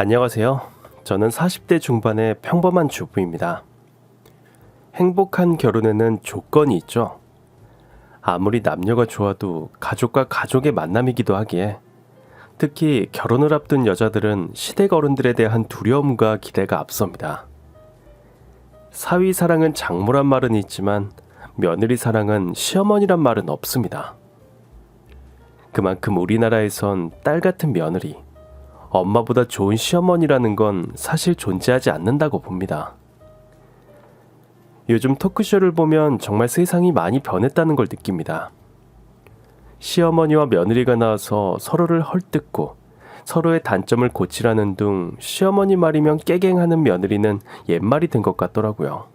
안녕하세요. 저는 40대 중반의 평범한 주부입니다. 행복한 결혼에는 조건이 있죠. 아무리 남녀가 좋아도 가족과 가족의 만남이기도 하기에 특히 결혼을 앞둔 여자들은 시댁 어른들에 대한 두려움과 기대가 앞섭니다. 사위 사랑은 장모란 말은 있지만 며느리 사랑은 시어머니란 말은 없습니다. 그만큼 우리나라에선 딸 같은 며느리, 엄마보다 좋은 시어머니라는 건 사실 존재하지 않는다고 봅니다. 요즘 토크쇼를 보면 정말 세상이 많이 변했다는 걸 느낍니다. 시어머니와 며느리가 나와서 서로를 헐뜯고 서로의 단점을 고치라는 둥 시어머니 말이면 깨갱하는 며느리는 옛말이 된 것 같더라고요.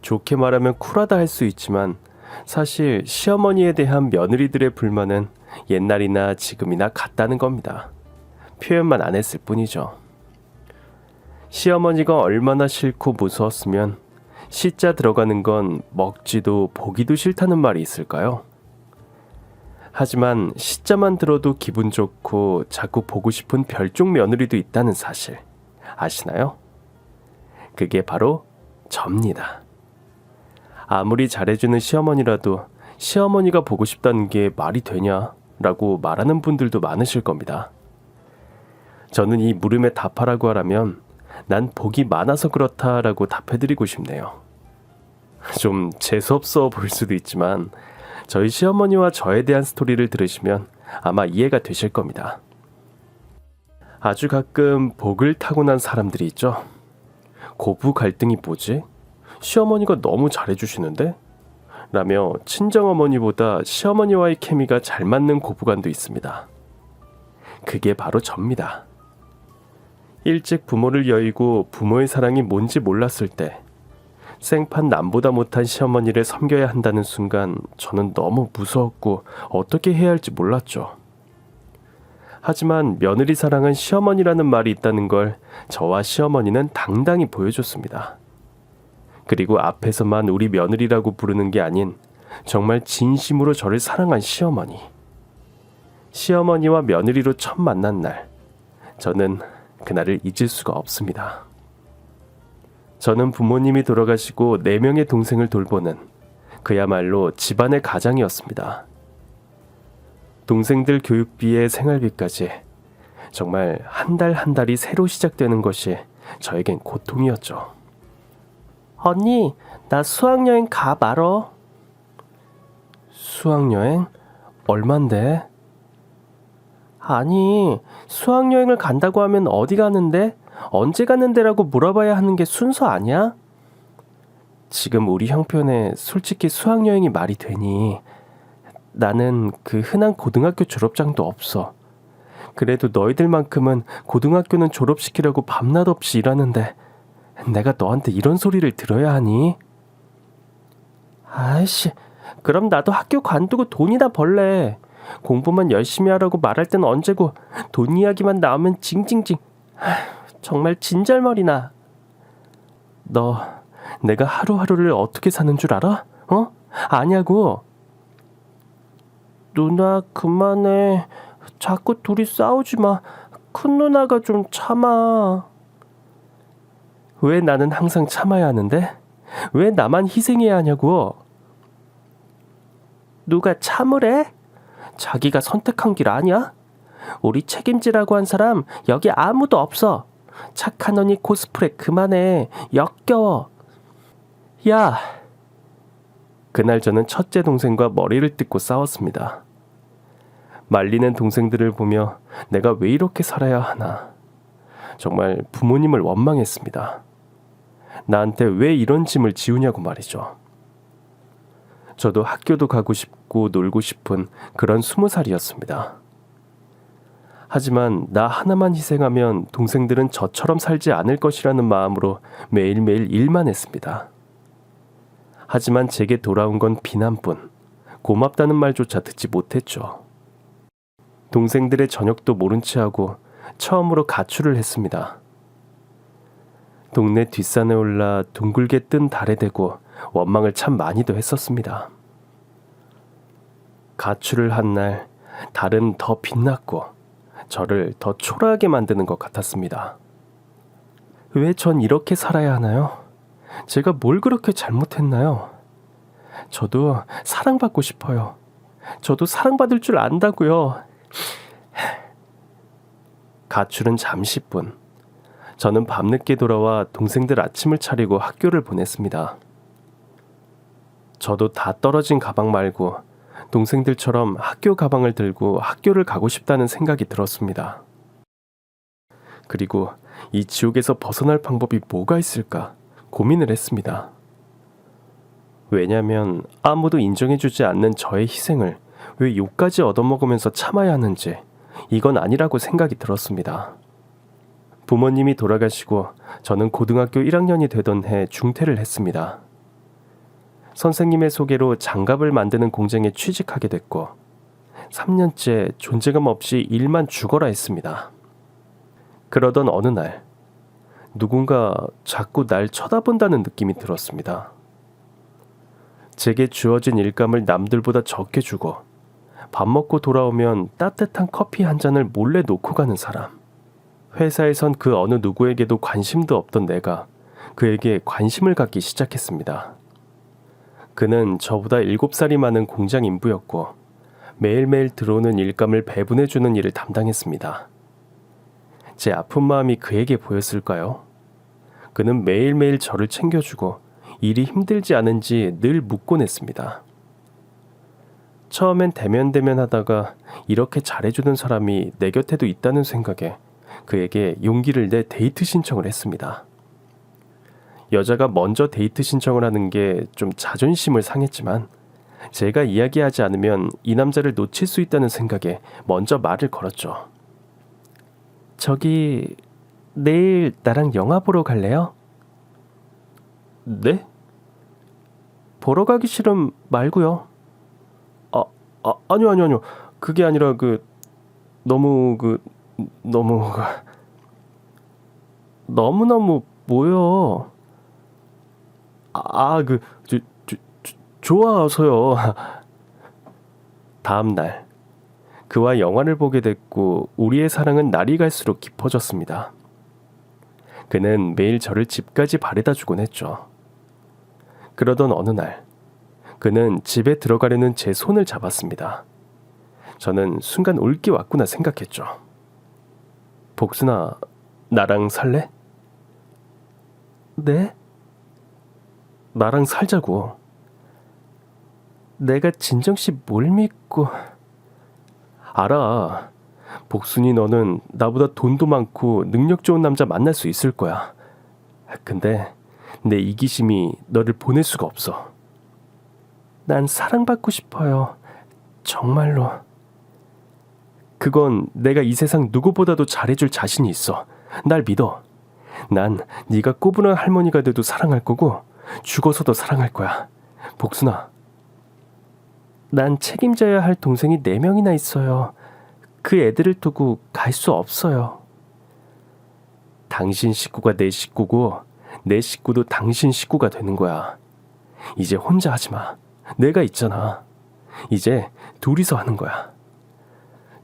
좋게 말하면 쿨하다 할 수 있지만 사실 시어머니에 대한 며느리들의 불만은 옛날이나 지금이나 같다는 겁니다. 표현만 안 했을 뿐이죠. 시어머니가 얼마나 싫고 무서웠으면 시자 들어가는 건 먹지도 보기도 싫다는 말이 있을까요? 하지만 시자만 들어도 기분 좋고 자꾸 보고 싶은 별종 며느리도 있다는 사실 아시나요? 그게 바로 접니다. 아무리 잘해주는 시어머니라도 시어머니가 보고 싶다는 게 말이 되냐? 라고 말하는 분들도 많으실 겁니다. 저는 이 물음에 답하라고 하라면 난 복이 많아서 그렇다라고 답해드리고 싶네요. 좀 재수없어 보일 수도 있지만 저희 시어머니와 저에 대한 스토리를 들으시면 아마 이해가 되실 겁니다. 아주 가끔 복을 타고난 사람들이 있죠. 고부 갈등이 뭐지? 시어머니가 너무 잘해주시는데? 라며 친정어머니보다 시어머니와의 케미가 잘 맞는 고부간도 있습니다. 그게 바로 접니다. 일찍 부모를 여의고 부모의 사랑이 뭔지 몰랐을 때 생판 남보다 못한 시어머니를 섬겨야 한다는 순간 저는 너무 무서웠고 어떻게 해야 할지 몰랐죠. 하지만 며느리 사랑은 시어머니라는 말이 있다는 걸 저와 시어머니는 당당히 보여줬습니다. 그리고 앞에서만 우리 며느리라고 부르는 게 아닌 정말 진심으로 저를 사랑한 시어머니. 시어머니와 며느리로 처음 만난 날, 저는 그날을 잊을 수가 없습니다. 저는 부모님이 돌아가시고 4명의 동생을 돌보는 그야말로 집안의 가장이었습니다. 동생들 교육비에 생활비까지 정말 한 달 한 달이 새로 시작되는 것이 저에겐 고통이었죠. 언니, 나 수학여행 가 말어. 수학여행? 얼만데? 아니, 수학여행을 간다고 하면 어디 가는데? 언제 가는데라고 물어봐야 하는 게 순서 아니야? 지금 우리 형편에 솔직히 수학여행이 말이 되니? 나는 그 흔한 고등학교 졸업장도 없어. 그래도 너희들만큼은 고등학교는 졸업시키려고 밤낮 없이 일하는데 내가 너한테 이런 소리를 들어야 하니? 아이씨, 그럼 나도 학교 관두고 돈이나 벌래. 공부만 열심히 하라고 말할 땐 언제고 돈 이야기만 나오면 징징징. 정말 진절머리나. 너 내가 하루하루를 어떻게 사는 줄 알아? 어? 아냐고. 누나 그만해. 자꾸 둘이 싸우지 마. 큰 누나가 좀 참아. 왜 나는 항상 참아야 하는데? 왜 나만 희생해야 하냐고. 누가 참으래? 자기가 선택한 길 아니야? 우리 책임지라고 한 사람 여기 아무도 없어. 착한 언니 코스프레 그만해. 역겨워. 야! 그날 저는 첫째 동생과 머리를 뜯고 싸웠습니다. 말리는 동생들을 보며 내가 왜 이렇게 살아야 하나. 정말 부모님을 원망했습니다. 나한테 왜 이런 짐을 지우냐고 말이죠. 저도 학교도 가고 싶고 놀고 싶은 그런 20살이었습니다. 하지만 나 하나만 희생하면 동생들은 저처럼 살지 않을 것이라는 마음으로 매일매일 일만 했습니다. 하지만 제게 돌아온 건 비난뿐, 고맙다는 말조차 듣지 못했죠. 동생들의 저녁도 모른 채 하고 처음으로 가출을 했습니다. 동네 뒷산에 올라 둥글게 뜬 달에 대고 원망을 참 많이도 했었습니다. 가출을 한 날 달은 더 빛났고 저를 더 초라하게 만드는 것 같았습니다. 왜 전 이렇게 살아야 하나요? 제가 뭘 그렇게 잘못했나요? 저도 사랑받고 싶어요. 저도 사랑받을 줄 안다고요. 가출은 잠시뿐. 저는 밤늦게 돌아와 동생들 아침을 차리고 학교를 보냈습니다. 저도 다 떨어진 가방 말고 동생들처럼 학교 가방을 들고 학교를 가고 싶다는 생각이 들었습니다. 그리고 이 지옥에서 벗어날 방법이 뭐가 있을까 고민을 했습니다. 왜냐면 아무도 인정해주지 않는 저의 희생을 왜 욕까지 얻어먹으면서 참아야 하는지 이건 아니라고 생각이 들었습니다. 부모님이 돌아가시고 저는 고등학교 1학년이 되던 해 중퇴를 했습니다. 선생님의 소개로 장갑을 만드는 공장에 취직하게 됐고 3년째 존재감 없이 일만 죽어라 했습니다. 그러던 어느 날 누군가 자꾸 날 쳐다본다는 느낌이 들었습니다. 제게 주어진 일감을 남들보다 적게 주고 밥 먹고 돌아오면 따뜻한 커피 한 잔을 몰래 놓고 가는 사람. 회사에선 그 어느 누구에게도 관심도 없던 내가 그에게 관심을 갖기 시작했습니다. 그는 저보다 7살이 많은 공장 인부였고 매일매일 들어오는 일감을 배분해주는 일을 담당했습니다. 제 아픈 마음이 그에게 보였을까요? 그는 매일매일 저를 챙겨주고 일이 힘들지 않은지 늘 묻곤 했습니다. 처음엔 대면대면 하다가 이렇게 잘해주는 사람이 내 곁에도 있다는 생각에 그에게 용기를 내 데이트 신청을 했습니다. 여자가 먼저 데이트 신청을 하는 게 좀 자존심을 상했지만 제가 이야기하지 않으면 이 남자를 놓칠 수 있다는 생각에 먼저 말을 걸었죠. 저기 내일 나랑 영화 보러 갈래요? 네? 보러 가기 싫음 말고요. 아니요. 그게 아니라 너무너무 뭐요? 좋아서요. 다음 날 그와 영화를 보게 됐고 우리의 사랑은 날이 갈수록 깊어졌습니다. 그는 매일 저를 집까지 바래다 주곤 했죠. 그러던 어느 날 그는 집에 들어가려는 제 손을 잡았습니다. 저는 순간 올 게 왔구나 생각했죠. 복순아, 나랑 살래? 네? 나랑 살자고. 내가 진정씨 뭘 믿고... 알아. 복순이 너는 나보다 돈도 많고 능력 좋은 남자 만날 수 있을 거야. 근데 내 이기심이 너를 보낼 수가 없어. 난 사랑받고 싶어요. 정말로. 그건 내가 이 세상 누구보다도 잘해줄 자신이 있어. 날 믿어. 난 네가 꼬부랑 할머니가 돼도 사랑할 거고 죽어서도 사랑할 거야. 복순아. 난 책임져야 할 동생이 4명이나 있어요. 그 애들을 두고 갈 수 없어요. 당신 식구가 내 식구고 내 식구도 당신 식구가 되는 거야. 이제 혼자 하지 마. 내가 있잖아. 이제 둘이서 하는 거야.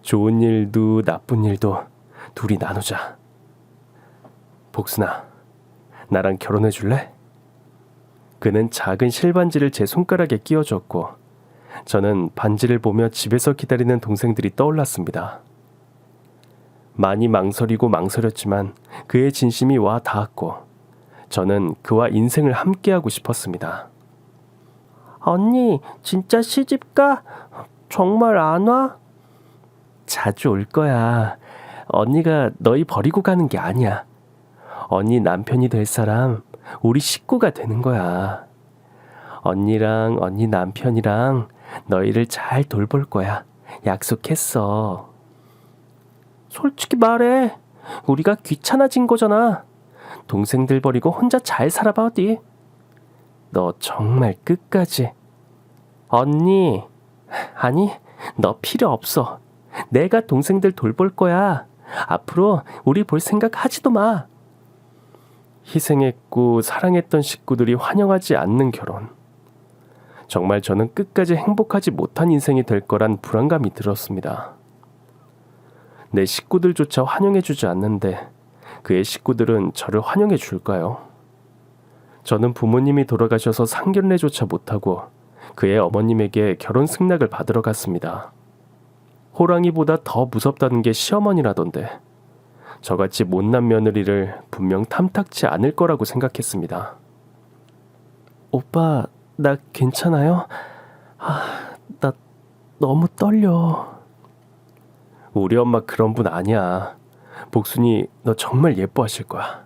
좋은 일도 나쁜 일도 둘이 나누자. 복순아, 나랑 결혼해 줄래? 그는 작은 실반지를 제 손가락에 끼워줬고 저는 반지를 보며 집에서 기다리는 동생들이 떠올랐습니다. 많이 망설이고 망설였지만 그의 진심이 와 닿았고 저는 그와 인생을 함께하고 싶었습니다. 언니, 진짜 시집가? 정말 안 와? 자주 올 거야. 언니가 너희 버리고 가는 게 아니야. 언니 남편이 될 사람, 우리 식구가 되는 거야. 언니랑 언니 남편이랑 너희를 잘 돌볼 거야. 약속했어. 솔직히 말해. 우리가 귀찮아진 거잖아. 동생들 버리고 혼자 잘 살아봐 어디. 너 정말 끝까지. 언니, 아니, 너 필요 없어. 내가 동생들 돌볼 거야. 앞으로 우리 볼 생각 하지도 마. 희생했고 사랑했던 식구들이 환영하지 않는 결혼. 정말 저는 끝까지 행복하지 못한 인생이 될 거란 불안감이 들었습니다. 내 식구들조차 환영해주지 않는데 그의 식구들은 저를 환영해 줄까요? 저는 부모님이 돌아가셔서 상견례조차 못하고 그의 어머님에게 결혼 승낙을 받으러 갔습니다. 호랑이보다 더 무섭다는 게 시어머니라던데 저같이 못난 며느리를 분명 탐탁치 않을 거라고 생각했습니다. 오빠, 나 괜찮아요? 나 너무 떨려. 우리 엄마 그런 분 아니야. 복순이 너 정말 예뻐하실 거야.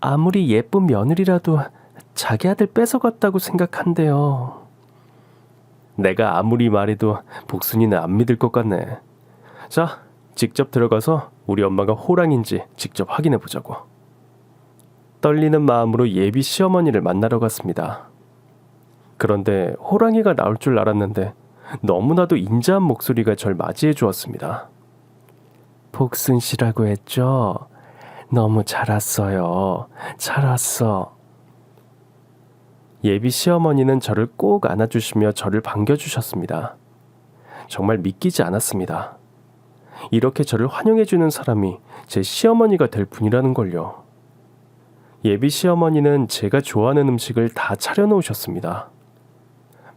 아무리 예쁜 며느리라도 자기 아들 뺏어갔다고 생각한대요. 내가 아무리 말해도 복순이는 안 믿을 것 같네. 자, 직접 들어가서 우리 엄마가 호랑인지 직접 확인해 보자고. 떨리는 마음으로 예비 시어머니를 만나러 갔습니다. 그런데 호랑이가 나올 줄 알았는데 너무나도 인자한 목소리가 절 맞이해 주었습니다. 복순 씨라고 했죠? 너무 잘 왔어요. 잘 왔어. 예비 시어머니는 저를 꼭 안아주시며 저를 반겨주셨습니다. 정말 믿기지 않았습니다. 이렇게 저를 환영해주는 사람이 제 시어머니가 될 분이라는 걸요. 예비 시어머니는 제가 좋아하는 음식을 다 차려놓으셨습니다.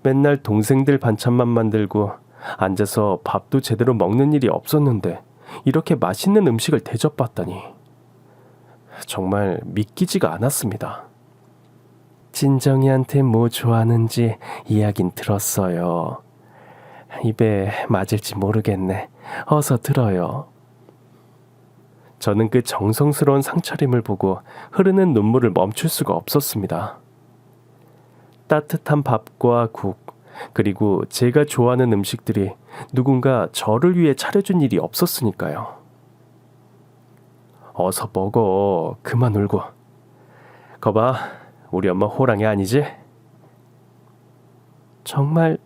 맨날 동생들 반찬만 만들고 앉아서 밥도 제대로 먹는 일이 없었는데 이렇게 맛있는 음식을 대접받다니 정말 믿기지가 않았습니다. 진정이한테 뭐 좋아하는지 이야긴 들었어요. 입에 맞을지 모르겠네. 어서 들어요. 저는 그 정성스러운 상차림을 보고 흐르는 눈물을 멈출 수가 없었습니다. 따뜻한 밥과 국, 그리고 제가 좋아하는 음식들이 누군가 저를 위해 차려준 일이 없었으니까요. 어서 먹어. 그만 울고. 거봐, 우리 엄마 호랑이 아니지? 정말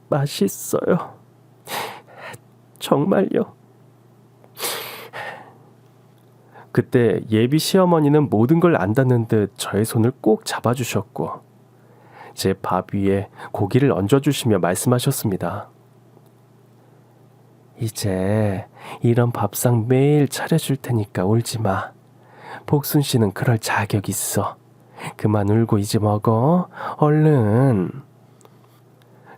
맛있어요. 정말요. 그때 예비 시어머니는 모든 걸 안다는 듯 저의 손을 꼭 잡아주셨고 제 밥 위에 고기를 얹어주시며 말씀하셨습니다. 이제 이런 밥상 매일 차려줄 테니까 울지 마. 복순 씨는 그럴 자격 있어. 그만 울고 이제 먹어. 얼른.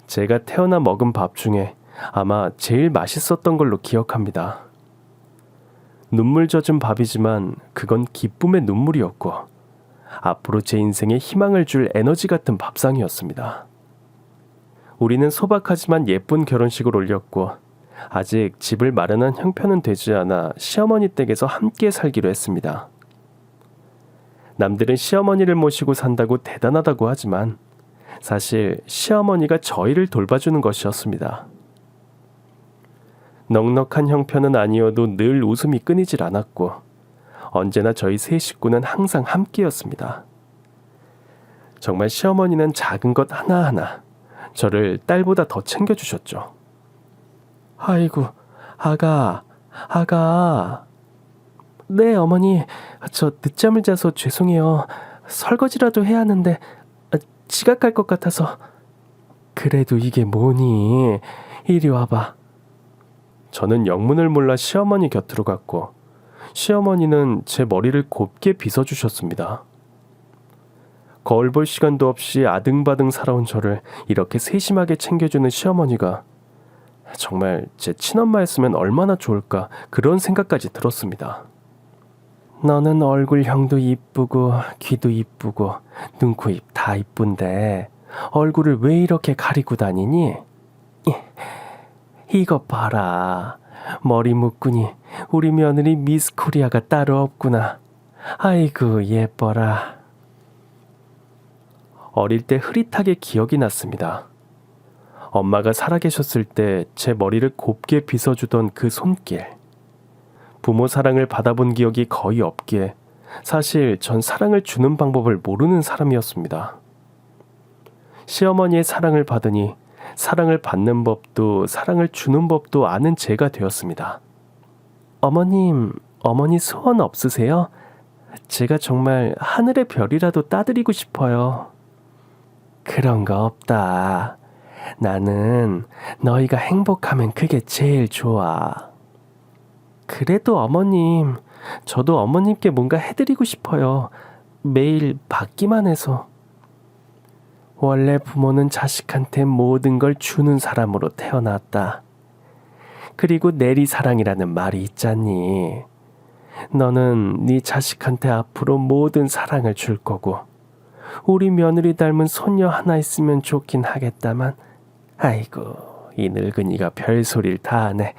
제가 태어나 먹은 밥 중에 아마 제일 맛있었던 걸로 기억합니다. 눈물 젖은 밥이지만 그건 기쁨의 눈물이었고 앞으로 제 인생에 희망을 줄 에너지 같은 밥상이었습니다. 우리는 소박하지만 예쁜 결혼식을 올렸고 아직 집을 마련한 형편은 되지 않아 시어머니 댁에서 함께 살기로 했습니다. 남들은 시어머니를 모시고 산다고 대단하다고 하지만 사실 시어머니가 저희를 돌봐주는 것이었습니다. 넉넉한 형편은 아니어도 늘 웃음이 끊이질 않았고 언제나 저희 세 식구는 항상 함께였습니다. 정말 시어머니는 작은 것 하나하나 저를 딸보다 더 챙겨주셨죠. 아이고, 아가. 네, 어머니. 저 늦잠을 자서 죄송해요. 설거지라도 해야 하는데 지각할 것 같아서. 그래도 이게 뭐니? 이리 와봐. 저는 영문을 몰라 시어머니 곁으로 갔고 시어머니는 제 머리를 곱게 빗어주셨습니다. 거울 볼 시간도 없이 아등바등 살아온 저를 이렇게 세심하게 챙겨주는 시어머니가 정말 제 친엄마였으면 얼마나 좋을까 그런 생각까지 들었습니다. 너는 얼굴형도 이쁘고 귀도 이쁘고 눈, 코, 입 다 이쁜데 얼굴을 왜 이렇게 가리고 다니니? 이것 봐라. 머리 묶으니 우리 며느리 미스 코리아가 따로 없구나. 아이고 예뻐라. 어릴 때 흐릿하게 기억이 났습니다. 엄마가 살아계셨을 때 제 머리를 곱게 빗어주던 그 손길. 부모 사랑을 받아본 기억이 거의 없기에 사실 전 사랑을 주는 방법을 모르는 사람이었습니다. 시어머니의 사랑을 받으니 사랑을 받는 법도 사랑을 주는 법도 아는 제가 되었습니다. 어머니 소원 없으세요? 제가 정말 하늘의 별이라도 따드리고 싶어요. 그런 거 없다. 나는 너희가 행복하면 그게 제일 좋아. 그래도 어머님, 저도 어머님께 뭔가 해드리고 싶어요. 매일 받기만 해서. 원래 부모는 자식한테 모든 걸 주는 사람으로 태어났다. 그리고 내리사랑이라는 말이 있잖니. 너는 네 자식한테 앞으로 모든 사랑을 줄 거고 우리 며느리 닮은 손녀 하나 있으면 좋긴 하겠다만 아이고 이 늙은이가 별소리를 다 하네.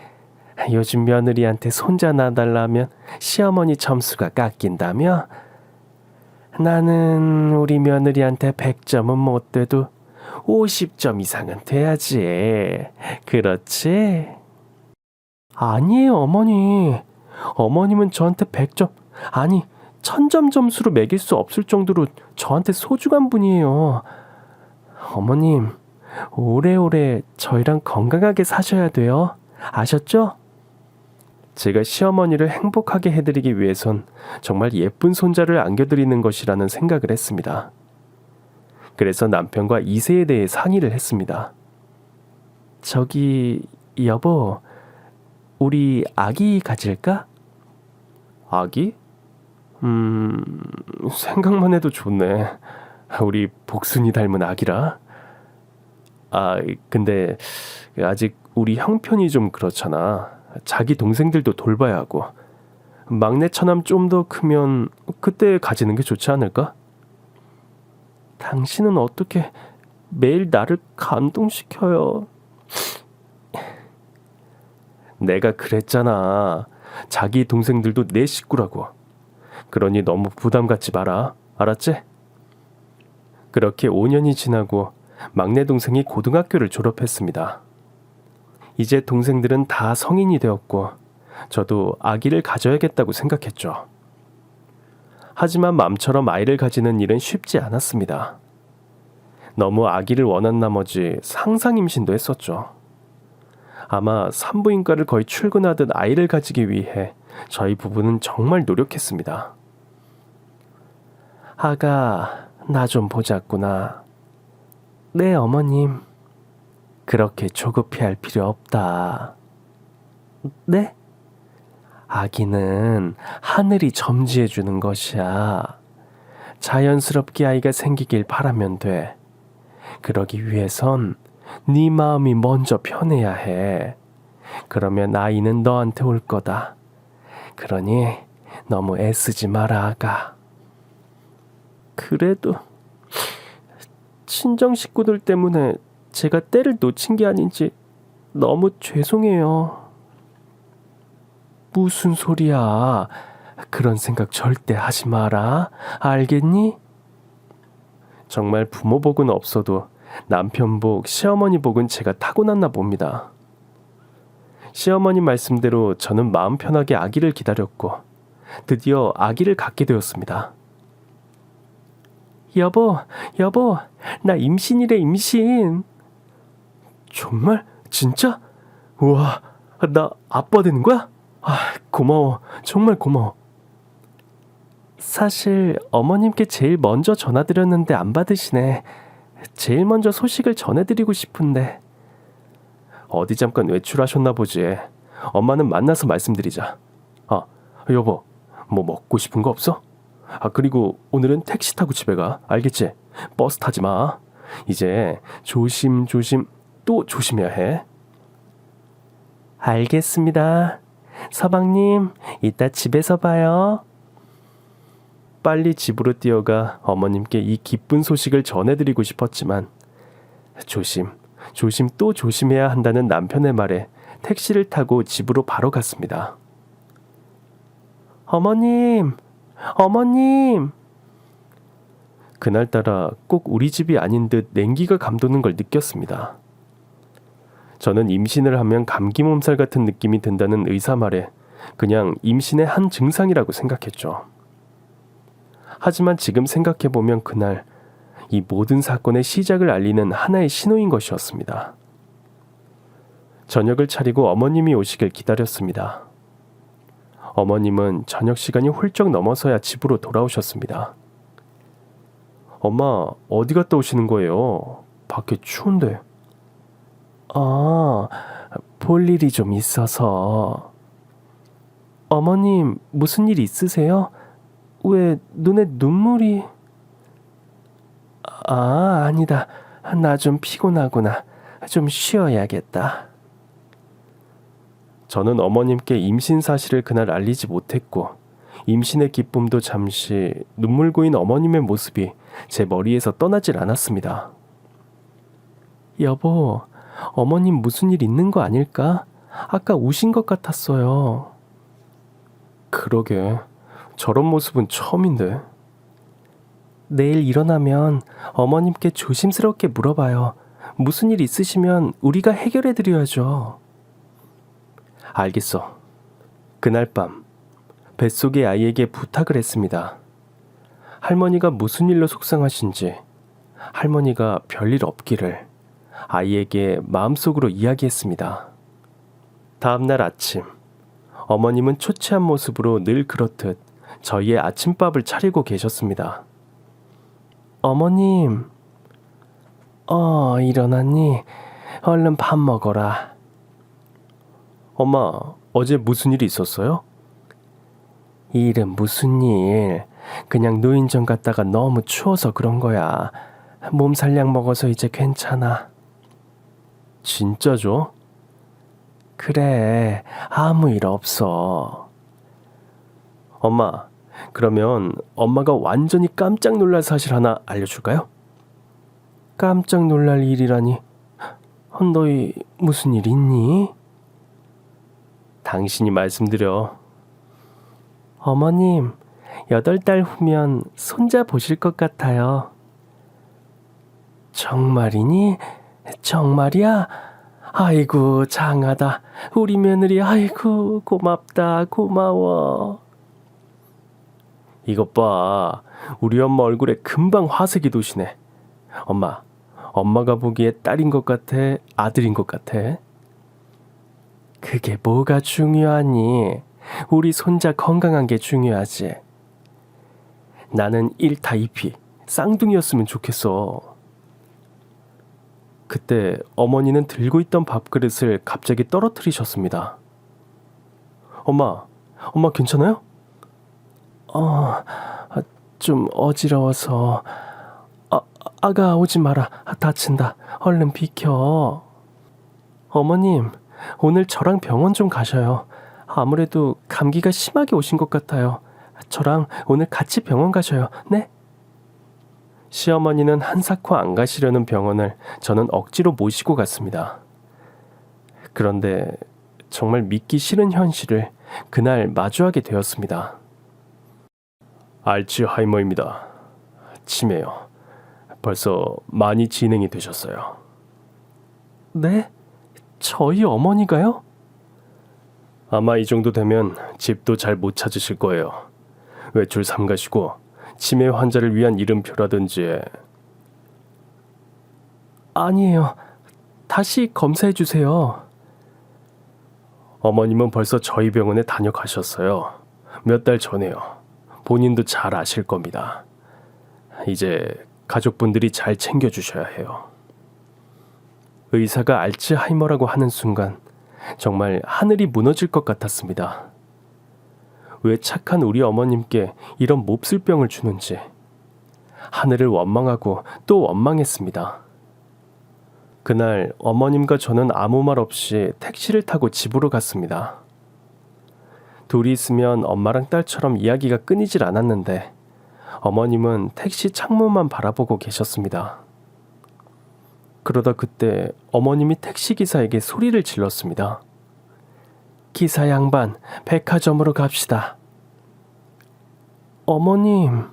요즘 며느리한테 손자 낳아달라면 시어머니 점수가 깎인다며? 나는 우리 며느리한테 100점은 못 돼도 50점 이상은 돼야지. 그렇지? 아니에요, 어머니. 어머님은 저한테 100점, 아니 1000점 점수로 매길 수 없을 정도로 저한테 소중한 분이에요. 어머님, 오래오래 저희랑 건강하게 사셔야 돼요. 아셨죠? 제가 시어머니를 행복하게 해드리기 위해선 정말 예쁜 손자를 안겨드리는 것이라는 생각을 했습니다. 그래서 남편과 이세에 대해 상의를 했습니다. 저기 여보, 우리 아기 가질까? 아기? 생각만 해도 좋네. 우리 복순이 닮은 아기라. 근데 아직 우리 형편이 좀 그렇잖아. 자기 동생들도 돌봐야 하고. 막내 처남 좀 더 크면 그때 가지는 게 좋지 않을까? 당신은 어떻게 매일 나를 감동시켜요? 내가 그랬잖아. 자기 동생들도 내 식구라고. 그러니 너무 부담 갖지 마라. 알았지? 그렇게 5년이 지나고 막내 동생이 고등학교를 졸업했습니다. 이제 동생들은 다 성인이 되었고 저도 아기를 가져야겠다고 생각했죠. 하지만 맘처럼 아이를 가지는 일은 쉽지 않았습니다. 너무 아기를 원한 나머지 상상 임신도 했었죠. 아마 산부인과를 거의 출근하듯 아이를 가지기 위해 저희 부부는 정말 노력했습니다. 아가, 나 좀 보자꾸나. 네, 어머님. 그렇게 조급해할 필요 없다. 네? 아기는 하늘이 점지해 주는 것이야. 자연스럽게 아이가 생기길 바라면 돼. 그러기 위해선 네 마음이 먼저 편해야 해. 그러면 아이는 너한테 올 거다. 그러니 너무 애쓰지 마라, 아가. 그래도 친정 식구들 때문에 제가 때를 놓친 게 아닌지 너무 죄송해요. 무슨 소리야. 그런 생각 절대 하지 마라. 알겠니? 정말 부모 복은 없어도 남편 복, 시어머니 복은 제가 타고났나 봅니다. 시어머니 말씀대로 저는 마음 편하게 아기를 기다렸고 드디어 아기를 갖게 되었습니다. 여보, 나 임신이래, 임신. 정말? 진짜? 우와, 나 아빠 되는 거야? 고마워. 정말 고마워. 사실 어머님께 제일 먼저 전화드렸는데 안 받으시네. 제일 먼저 소식을 전해드리고 싶은데. 어디 잠깐 외출하셨나 보지. 엄마는 만나서 말씀드리자. 여보, 뭐 먹고 싶은 거 없어? 그리고 오늘은 택시 타고 집에 가. 알겠지? 버스 타지 마. 이제 조심 또 조심해야 해. 알겠습니다. 서방님, 이따 집에서 봐요. 빨리 집으로 뛰어가 어머님께 이 기쁜 소식을 전해드리고 싶었지만 조심 또 조심해야 한다는 남편의 말에 택시를 타고 집으로 바로 갔습니다. 어머님! 그날따라 꼭 우리 집이 아닌 듯 냉기가 감도는 걸 느꼈습니다. 저는 임신을 하면 감기 몸살 같은 느낌이 든다는 의사 말에 그냥 임신의 한 증상이라고 생각했죠. 하지만 지금 생각해보면 그날 이 모든 사건의 시작을 알리는 하나의 신호인 것이었습니다. 저녁을 차리고 어머님이 오시길 기다렸습니다. 어머님은 저녁 시간이 훌쩍 넘어서야 집으로 돌아오셨습니다. 엄마, 어디 갔다 오시는 거예요? 밖에 추운데. 볼 일이 좀 있어서. 어머님, 무슨 일 있으세요? 왜 눈에 눈물이... 아니다. 나 좀 피곤하구나. 좀 쉬어야겠다. 저는 어머님께 임신 사실을 그날 알리지 못했고 임신의 기쁨도 잠시 눈물 고인 어머님의 모습이 제 머리에서 떠나질 않았습니다. 여보, 어머님 무슨 일 있는 거 아닐까? 아까 우신 것 같았어요. 그러게, 저런 모습은 처음인데. 내일 일어나면 어머님께 조심스럽게 물어봐요. 무슨 일 있으시면 우리가 해결해 드려야죠. 알겠어. 그날 밤 뱃속의 아이에게 부탁을 했습니다. 할머니가 무슨 일로 속상하신지, 할머니가 별일 없기를 아이에게 마음속으로 이야기했습니다. 다음날 아침, 어머님은 초췌한 모습으로 늘 그렇듯 저희의 아침밥을 차리고 계셨습니다. 어머님, 일어났니? 얼른 밥 먹어라. 엄마, 어제 무슨 일이 있었어요? 일은 무슨 일? 그냥 노인정 갔다가 너무 추워서 그런 거야. 몸살약 먹어서 이제 괜찮아. 진짜죠? 그래, 아무 일 없어. 엄마, 그러면 엄마가 완전히 깜짝 놀랄 사실 하나 알려줄까요? 깜짝 놀랄 일이라니. 너희 무슨 일 있니? 당신이 말씀드려. 어머님, 8달 후면 손자 보실 것 같아요. 정말이니? 정말이야? 아이고, 장하다. 우리 며느리, 아이고, 고맙다, 고마워. 이것 봐. 우리 엄마 얼굴에 금방 화색이 도시네. 엄마가 보기에 딸인 것 같아? 아들인 것 같아? 그게 뭐가 중요하니? 우리 손자 건강한 게 중요하지. 나는 1타 2피 쌍둥이였으면 좋겠어. 그때 어머니는 들고 있던 밥그릇을 갑자기 떨어뜨리셨습니다. 엄마 괜찮아요? 좀 어지러워서. 아가 오지 마라. 다친다. 얼른 비켜. 어머님, 오늘 저랑 병원 좀 가셔요. 아무래도 감기가 심하게 오신 것 같아요. 저랑 오늘 같이 병원 가셔요. 네? 시어머니는 한사코 안 가시려는 병원을 저는 억지로 모시고 갔습니다. 그런데 정말 믿기 싫은 현실을 그날 마주하게 되었습니다. 알츠하이머입니다. 치매요. 벌써 많이 진행이 되셨어요. 네? 저희 어머니가요? 아마 이 정도 되면 집도 잘 못 찾으실 거예요. 외출 삼가시고 치매 환자를 위한 이름표라든지. 아니에요. 다시 검사해 주세요. 어머님은 벌써 저희 병원에 다녀가셨어요. 몇 달 전에요. 본인도 잘 아실 겁니다. 이제 가족분들이 잘 챙겨주셔야 해요. 의사가 알츠하이머라고 하는 순간 정말 하늘이 무너질 것 같았습니다. 왜 착한 우리 어머님께 이런 몹쓸 병을 주는지 하늘을 원망하고 또 원망했습니다. 그날 어머님과 저는 아무 말 없이 택시를 타고 집으로 갔습니다. 둘이 있으면 엄마랑 딸처럼 이야기가 끊이질 않았는데 어머님은 택시 창문만 바라보고 계셨습니다. 그러다 그때 어머님이 택시기사에게 소리를 질렀습니다. 기사 양반, 백화점으로 갑시다. 어머님,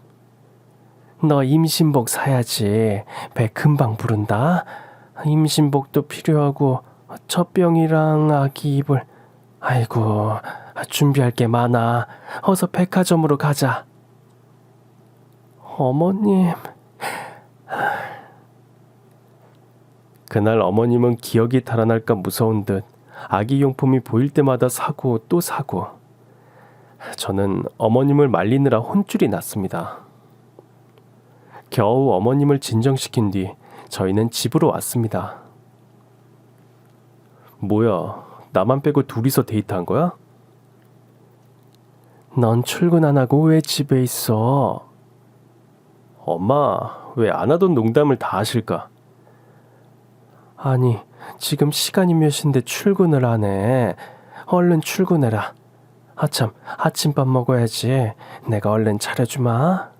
너 임신복 사야지. 배 금방 부른다. 임신복도 필요하고 젖병이랑 아기 이불. 아이고, 준비할 게 많아. 어서 백화점으로 가자. 어머님. 그날 어머님은 기억이 달아날까 무서운 듯 아기 용품이 보일 때마다 사고 또 사고. 저는 어머님을 말리느라 혼쭐이 났습니다. 겨우 어머님을 진정시킨 뒤 저희는 집으로 왔습니다. 뭐야, 나만 빼고 둘이서 데이트한 거야? 넌 출근 안 하고 왜 집에 있어? 엄마, 왜 안 하던 농담을 다 하실까? 아니, 지금 시간이 몇 시인데 출근을 안 해. 얼른 출근해라. 아참, 아침밥 먹어야지. 내가 얼른 차려주마.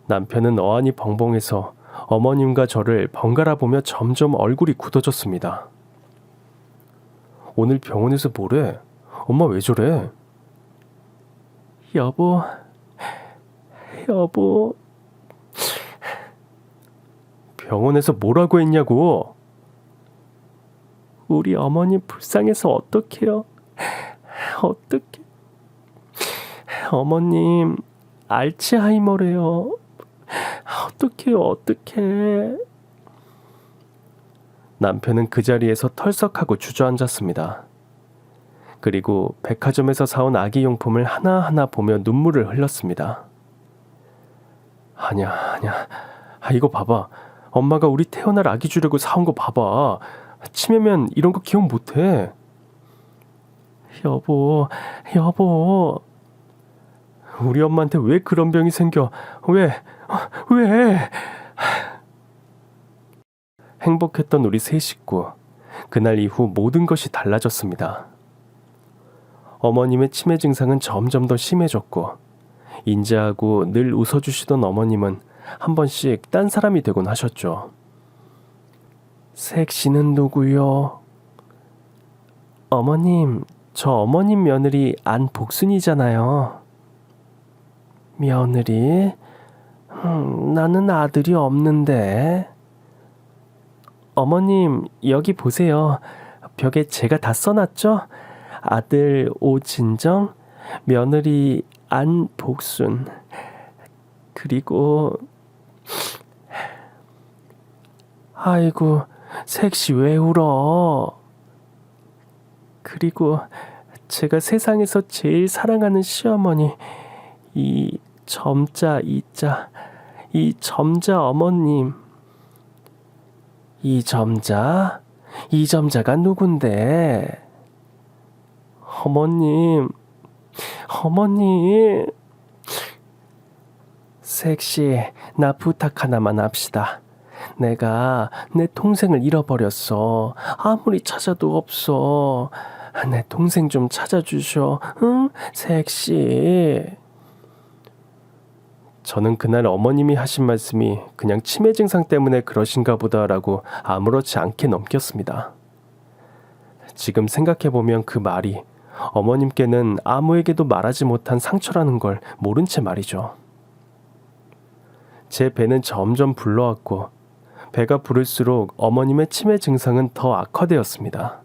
남편은 어안이 벙벙해서 어머님과 저를 번갈아 보며 점점 얼굴이 굳어졌습니다. 오늘 병원에서 뭐래? 엄마 왜 저래? 여보, 여보. 병원에서 뭐라고 했냐고? 우리 어머니 불쌍해서 어떡해요? 어떡해? 어머님 알츠하이머래요. 어떡해요, 어떡해? 남편은 그 자리에서 털썩하고 주저앉았습니다. 그리고 백화점에서 사온 아기용품을 하나하나 보며 눈물을 흘렸습니다. 아니야. 이거 봐봐. 엄마가 우리 태어날 아기 주려고 사온 거 봐봐. 치매면 이런 거 기억 못해. 여보. 우리 엄마한테 왜 그런 병이 생겨? 왜? 행복했던 우리 세 식구. 그날 이후 모든 것이 달라졌습니다. 어머님의 치매 증상은 점점 더 심해졌고, 인자하고 늘 웃어주시던 어머님은 한 번씩 딴 사람이 되곤 하셨죠. 색시는 누구요? 어머님, 저 어머님 며느리 안복순이잖아요. 며느리? 나는 아들이 없는데. 어머님, 여기 보세요. 벽에 제가 다 써놨죠? 아들 오진정, 며느리 안복순. 그리고 아이고, 색시 왜 울어? 그리고 제가 세상에서 제일 사랑하는 시어머니, 이 점자 이자, 이 점자 어머님. 이 점자가 누군데? 어머님. 색시, 나 부탁 하나만 합시다. 내가 내 동생을 잃어버렸어. 아무리 찾아도 없어. 내 동생 좀 찾아주셔. 응? 색시. 저는 그날 어머님이 하신 말씀이 그냥 치매 증상 때문에 그러신가 보다라고 아무렇지 않게 넘겼습니다. 지금 생각해보면 그 말이 어머님께는 아무에게도 말하지 못한 상처라는 걸 모른 채 말이죠. 제 배는 점점 불러왔고, 배가 부를수록 어머님의 치매 증상은 더 악화되었습니다.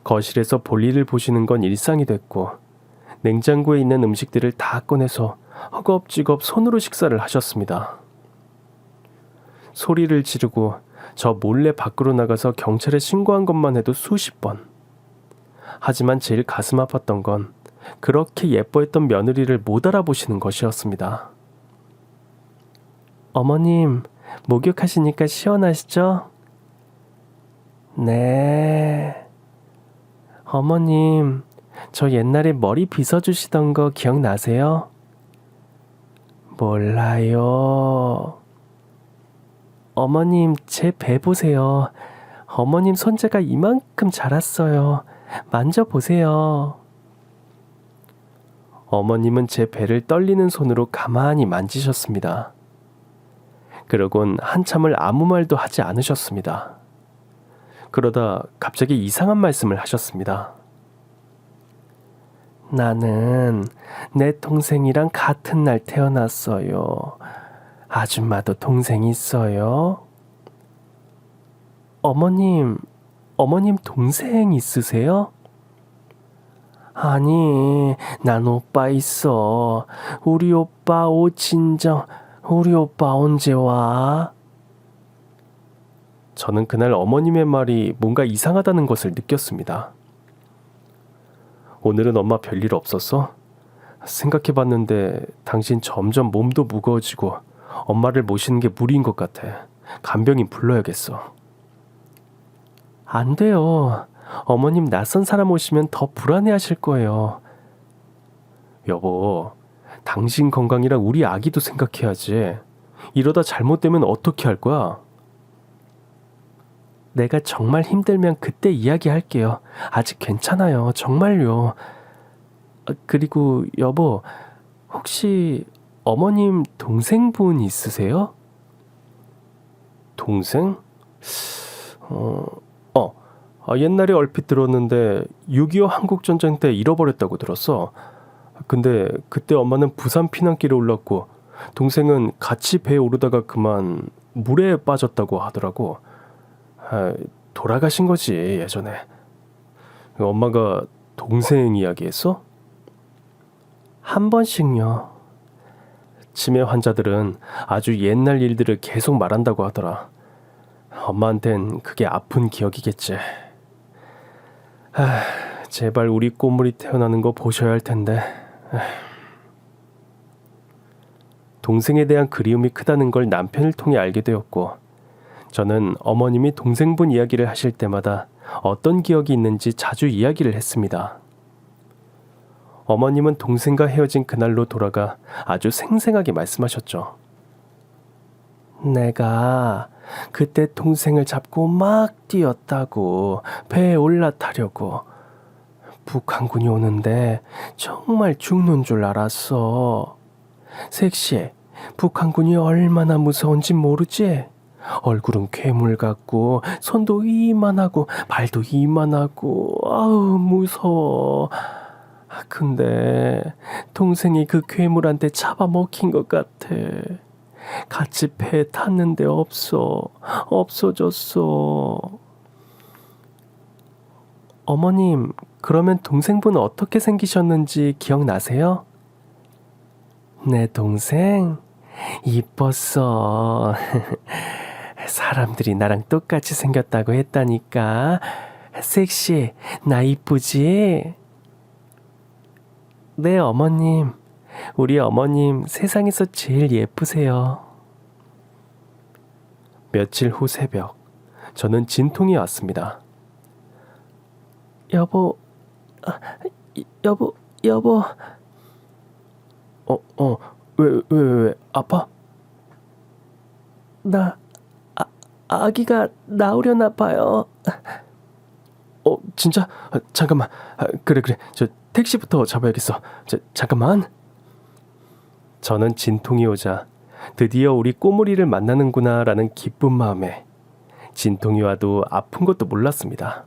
거실에서 볼일을 보시는 건 일상이 됐고, 냉장고에 있는 음식들을 다 꺼내서 허겁지겁 손으로 식사를 하셨습니다. 소리를 지르고 저 몰래 밖으로 나가서 경찰에 신고한 것만 해도 수십 번. 하지만 제일 가슴 아팠던 건 그렇게 예뻐했던 며느리를 못 알아보시는 것이었습니다. 어머님, 목욕하시니까 시원하시죠? 네. 어머님, 저 옛날에 머리 빗어주시던 거 기억나세요? 몰라요. 어머님, 제 배 보세요. 어머님 손재가 이만큼 자랐어요. 만져보세요. 어머님은 제 배를 떨리는 손으로 가만히 만지셨습니다. 그러곤 한참을 아무 말도 하지 않으셨습니다. 그러다 갑자기 이상한 말씀을 하셨습니다. 나는 내 동생이랑 같은 날 태어났어요. 아줌마도 동생 있어요? 어머님 동생 있으세요? 아니, 난 오빠 있어. 우리 오빠 오진정, 우리 오빠 언제 와? 저는 그날 어머님의 말이 뭔가 이상하다는 것을 느꼈습니다. 오늘은 엄마 별일 없었어? 생각해봤는데 당신 점점 몸도 무거워지고 엄마를 모시는 게 무리인 것 같아. 간병인 불러야겠어. 안 돼요. 어머님 낯선 사람 오시면 더 불안해하실 거예요. 여보, 당신 건강이랑 우리 아기도 생각해야지. 이러다 잘못되면 어떻게 할 거야? 내가 정말 힘들면 그때 이야기할게요. 아직 괜찮아요. 정말요. 그리고 여보, 혹시 어머님 동생분 있으세요? 동생? 어, 옛날에 얼핏 들었는데 6.25 한국전쟁 때 잃어버렸다고 들었어. 근데 그때 엄마는 부산 피난길에 올랐고 동생은 같이 배에 오르다가 그만 물에 빠졌다고 하더라고. 돌아가신 거지 예전에. 엄마가 동생 이야기했어? 한 번씩요. 치매 환자들은 아주 옛날 일들을 계속 말한다고 하더라. 엄마한텐 그게 아픈 기억이겠지. 제발 우리 꼬물이 태어나는 거 보셔야 할 텐데. 동생에 대한 그리움이 크다는 걸 남편을 통해 알게 되었고, 저는 어머님이 동생분 이야기를 하실 때마다 어떤 기억이 있는지 자주 이야기를 했습니다. 어머님은 동생과 헤어진 그날로 돌아가 아주 생생하게 말씀하셨죠. 내가 그때 동생을 잡고 막 뛰었다고, 배에 올라타려고. 북한군이 오는데 정말 죽는 줄 알았어. 섹시해. 북한군이 얼마나 무서운지 모르지? 얼굴은 괴물 같고 손도 이만하고 발도 이만하고 아우 무서워. 근데 동생이 그 괴물한테 잡아먹힌 것 같아. 같이 배에 탔는데 없어졌어. 어머님, 그러면 동생분은 어떻게 생기셨는지 기억나세요? 내 동생? 이뻤어. 사람들이 나랑 똑같이 생겼다고 했다니까. 섹시해. 나 이쁘지? 네, 어머님. 우리 어머님 세상에서 제일 예쁘세요. 며칠 후 새벽, 저는 진통이 왔습니다. 여보. 왜, 아파? 아기가 나오려나 봐요. 진짜? 잠깐만. 그래. 저 택시부터 잡아야겠어. 잠깐만. 저는 진통이 오자 드디어 우리 꼬물이를 만나는구나 라는 기쁜 마음에 진통이 와도 아픈 것도 몰랐습니다.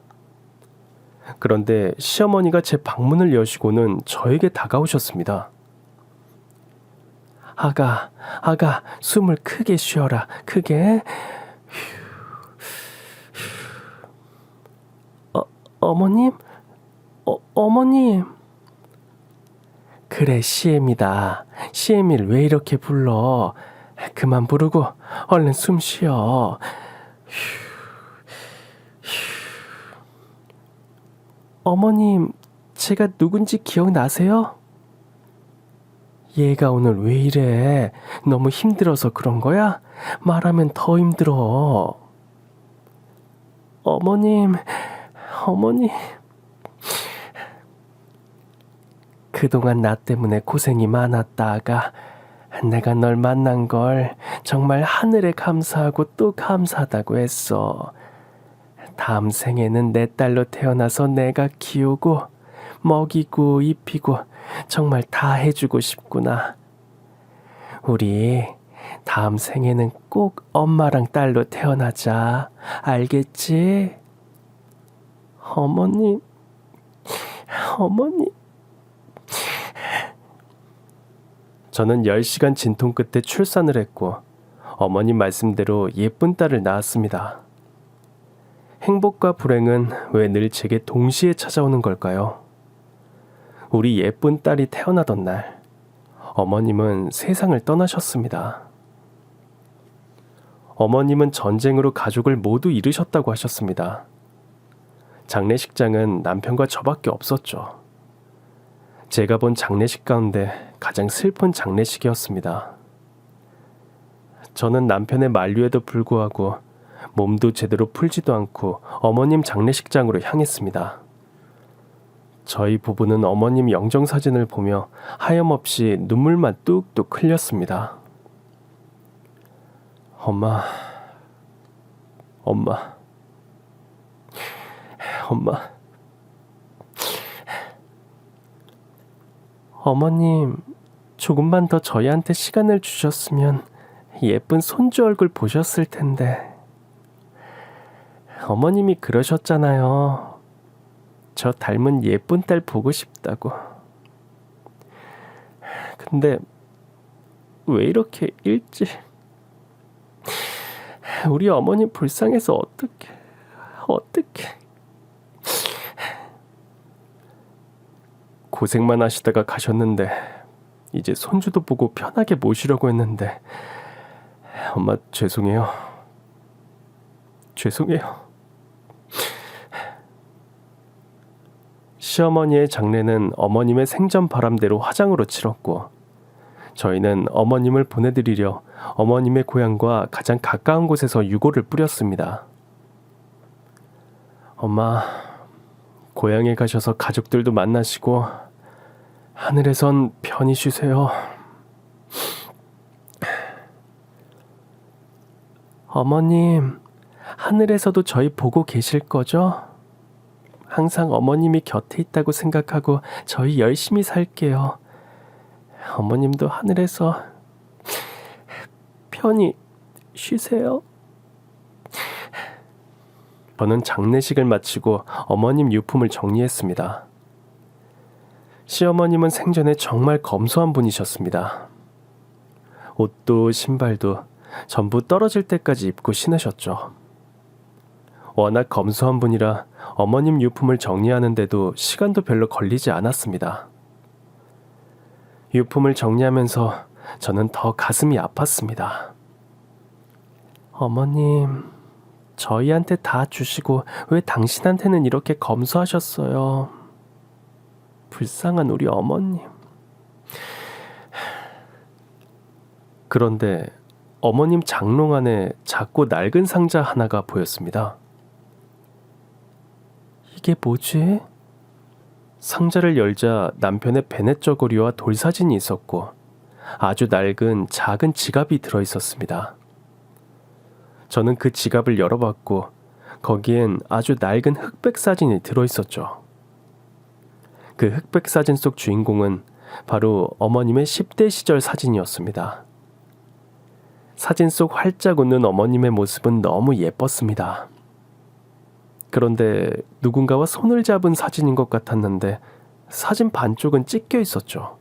그런데 시어머니가 제 방문을 여시고는 저에게 다가오셨습니다. 아가, 숨을 크게 쉬어라. 크게. 어머님? 어머님. 그래, 시엠이다. 시엠이를 왜 이렇게 불러? 그만 부르고 얼른 숨 쉬어. 어머님, 제가 누군지 기억나세요? 얘가 오늘 왜 이래? 너무 힘들어서 그런 거야? 말하면 더 힘들어. 어머님. 그동안 나 때문에 고생이 많았다, 아가. 내가 널 만난 걸 정말 하늘에 감사하고 또 감사하다고 했어. 다음 생에는 내 딸로 태어나서 내가 키우고 먹이고 입히고 정말 다 해주고 싶구나. 우리 다음 생에는 꼭 엄마랑 딸로 태어나자. 알겠지? 어머님. 저는 10시간 진통 끝에 출산을 했고 어머님 말씀대로 예쁜 딸을 낳았습니다. 행복과 불행은 왜 늘 제게 동시에 찾아오는 걸까요? 우리 예쁜 딸이 태어나던 날, 어머님은 세상을 떠나셨습니다. 어머님은 전쟁으로 가족을 모두 잃으셨다고 하셨습니다. 장례식장은 남편과 저밖에 없었죠. 제가 본 장례식 가운데 가장 슬픈 장례식이었습니다. 저는 남편의 만류에도 불구하고 몸도 제대로 풀지도 않고 어머님 장례식장으로 향했습니다. 저희 부부는 어머님 영정사진을 보며 하염없이 눈물만 뚝뚝 흘렸습니다. 엄마, 엄마, 엄마. 어머님, 조금만 더 저희한테 시간을 주셨으면 예쁜 손주 얼굴 보셨을 텐데. 어머님이 그러셨잖아요. 저 닮은 예쁜 딸 보고 싶다고. 근데 왜 이렇게 일찍? 우리 어머니 불쌍해서 어떡해. 고생만 하시다가 가셨는데 이제 손주도 보고 편하게 모시려고 했는데 엄마 죄송해요. 시어머니의 장례는 어머님의 생전 바람대로 화장으로 치렀고 저희는 어머님을 보내드리려 어머님의 고향과 가장 가까운 곳에서 유골을 뿌렸습니다. 엄마, 고향에 가셔서 가족들도 만나시고 하늘에선 편히 쉬세요. 어머님, 하늘에서도 저희 보고 계실 거죠? 항상 어머님이 곁에 있다고 생각하고 저희 열심히 살게요. 어머님도 하늘에서 편히 쉬세요. 저는 장례식을 마치고 어머님 유품을 정리했습니다. 시어머님은 생전에 정말 검소한 분이셨습니다. 옷도 신발도 전부 떨어질 때까지 입고 신으셨죠. 워낙 검소한 분이라 어머님 유품을 정리하는데도 시간도 별로 걸리지 않았습니다. 유품을 정리하면서 저는 더 가슴이 아팠습니다. 어머님, 저희한테 다 주시고 왜 당신한테는 이렇게 검소하셨어요? 불쌍한 우리 어머님. 그런데 어머님 장롱 안에 작고 낡은 상자 하나가 보였습니다. 이게 뭐지? 상자를 열자 남편의 베넷 저고리와 돌사진이 있었고 아주 낡은 작은 지갑이 들어있었습니다. 저는 그 지갑을 열어봤고 거기엔 아주 낡은 흑백 사진이 들어있었죠. 그 흑백 사진 속 주인공은 바로 어머님의 10대 시절 사진이었습니다. 사진 속 활짝 웃는 어머님의 모습은 너무 예뻤습니다. 그런데 누군가와 손을 잡은 사진인 것 같았는데 사진 반쪽은 찢겨 있었죠.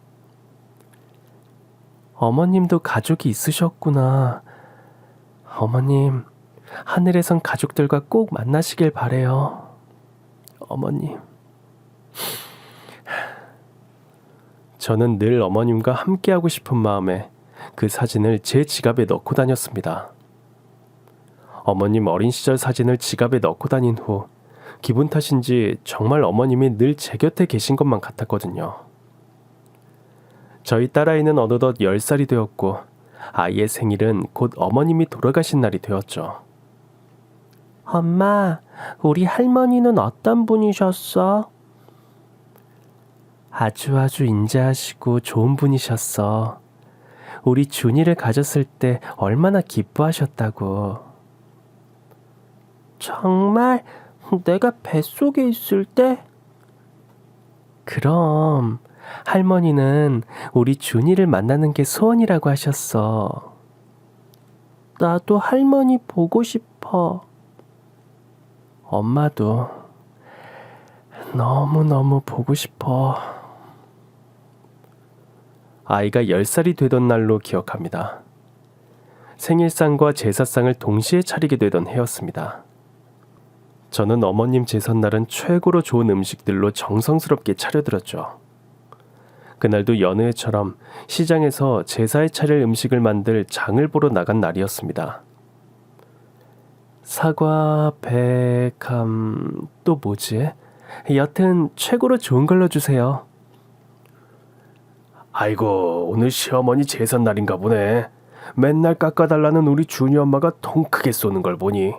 어머님도 가족이 있으셨구나. 어머님, 하늘에선 가족들과 꼭 만나시길 바래요. 어머님. 저는 늘 어머님과 함께하고 싶은 마음에 그 사진을 제 지갑에 넣고 다녔습니다. 어머님 어린 시절 사진을 지갑에 넣고 다닌 후 기분 탓인지 정말 어머님이 늘 제 곁에 계신 것만 같았거든요. 저희 딸아이는 어느덧 10살이 되었고 아이의 생일은 곧 어머님이 돌아가신 날이 되었죠. 엄마, 우리 할머니는 어떤 분이셨어? 아주 인자하시고 좋은 분이셨어. 우리 준이를 가졌을 때 얼마나 기뻐하셨다고. 정말? 내가 뱃속에 있을 때? 그럼 할머니는 우리 준이를 만나는 게 소원이라고 하셨어. 나도 할머니 보고 싶어. 엄마도 너무너무 보고 싶어. 아이가 10살이 되던 날로 기억합니다. 생일상과 제사상을 동시에 차리게 되던 해였습니다. 저는 어머님 제삿날은 최고로 좋은 음식들로 정성스럽게 차려드렸죠. 그날도 여느 해처럼 시장에서 제사에 차릴 음식을 만들 장을 보러 나간 날이었습니다. 사과, 배, 감, 또 뭐지? 여튼 최고로 좋은 걸로 주세요. 아이고, 오늘 시어머니 제삿날인가 보네. 맨날 깎아달라는 우리 준이 엄마가 통 크게 쏘는 걸 보니.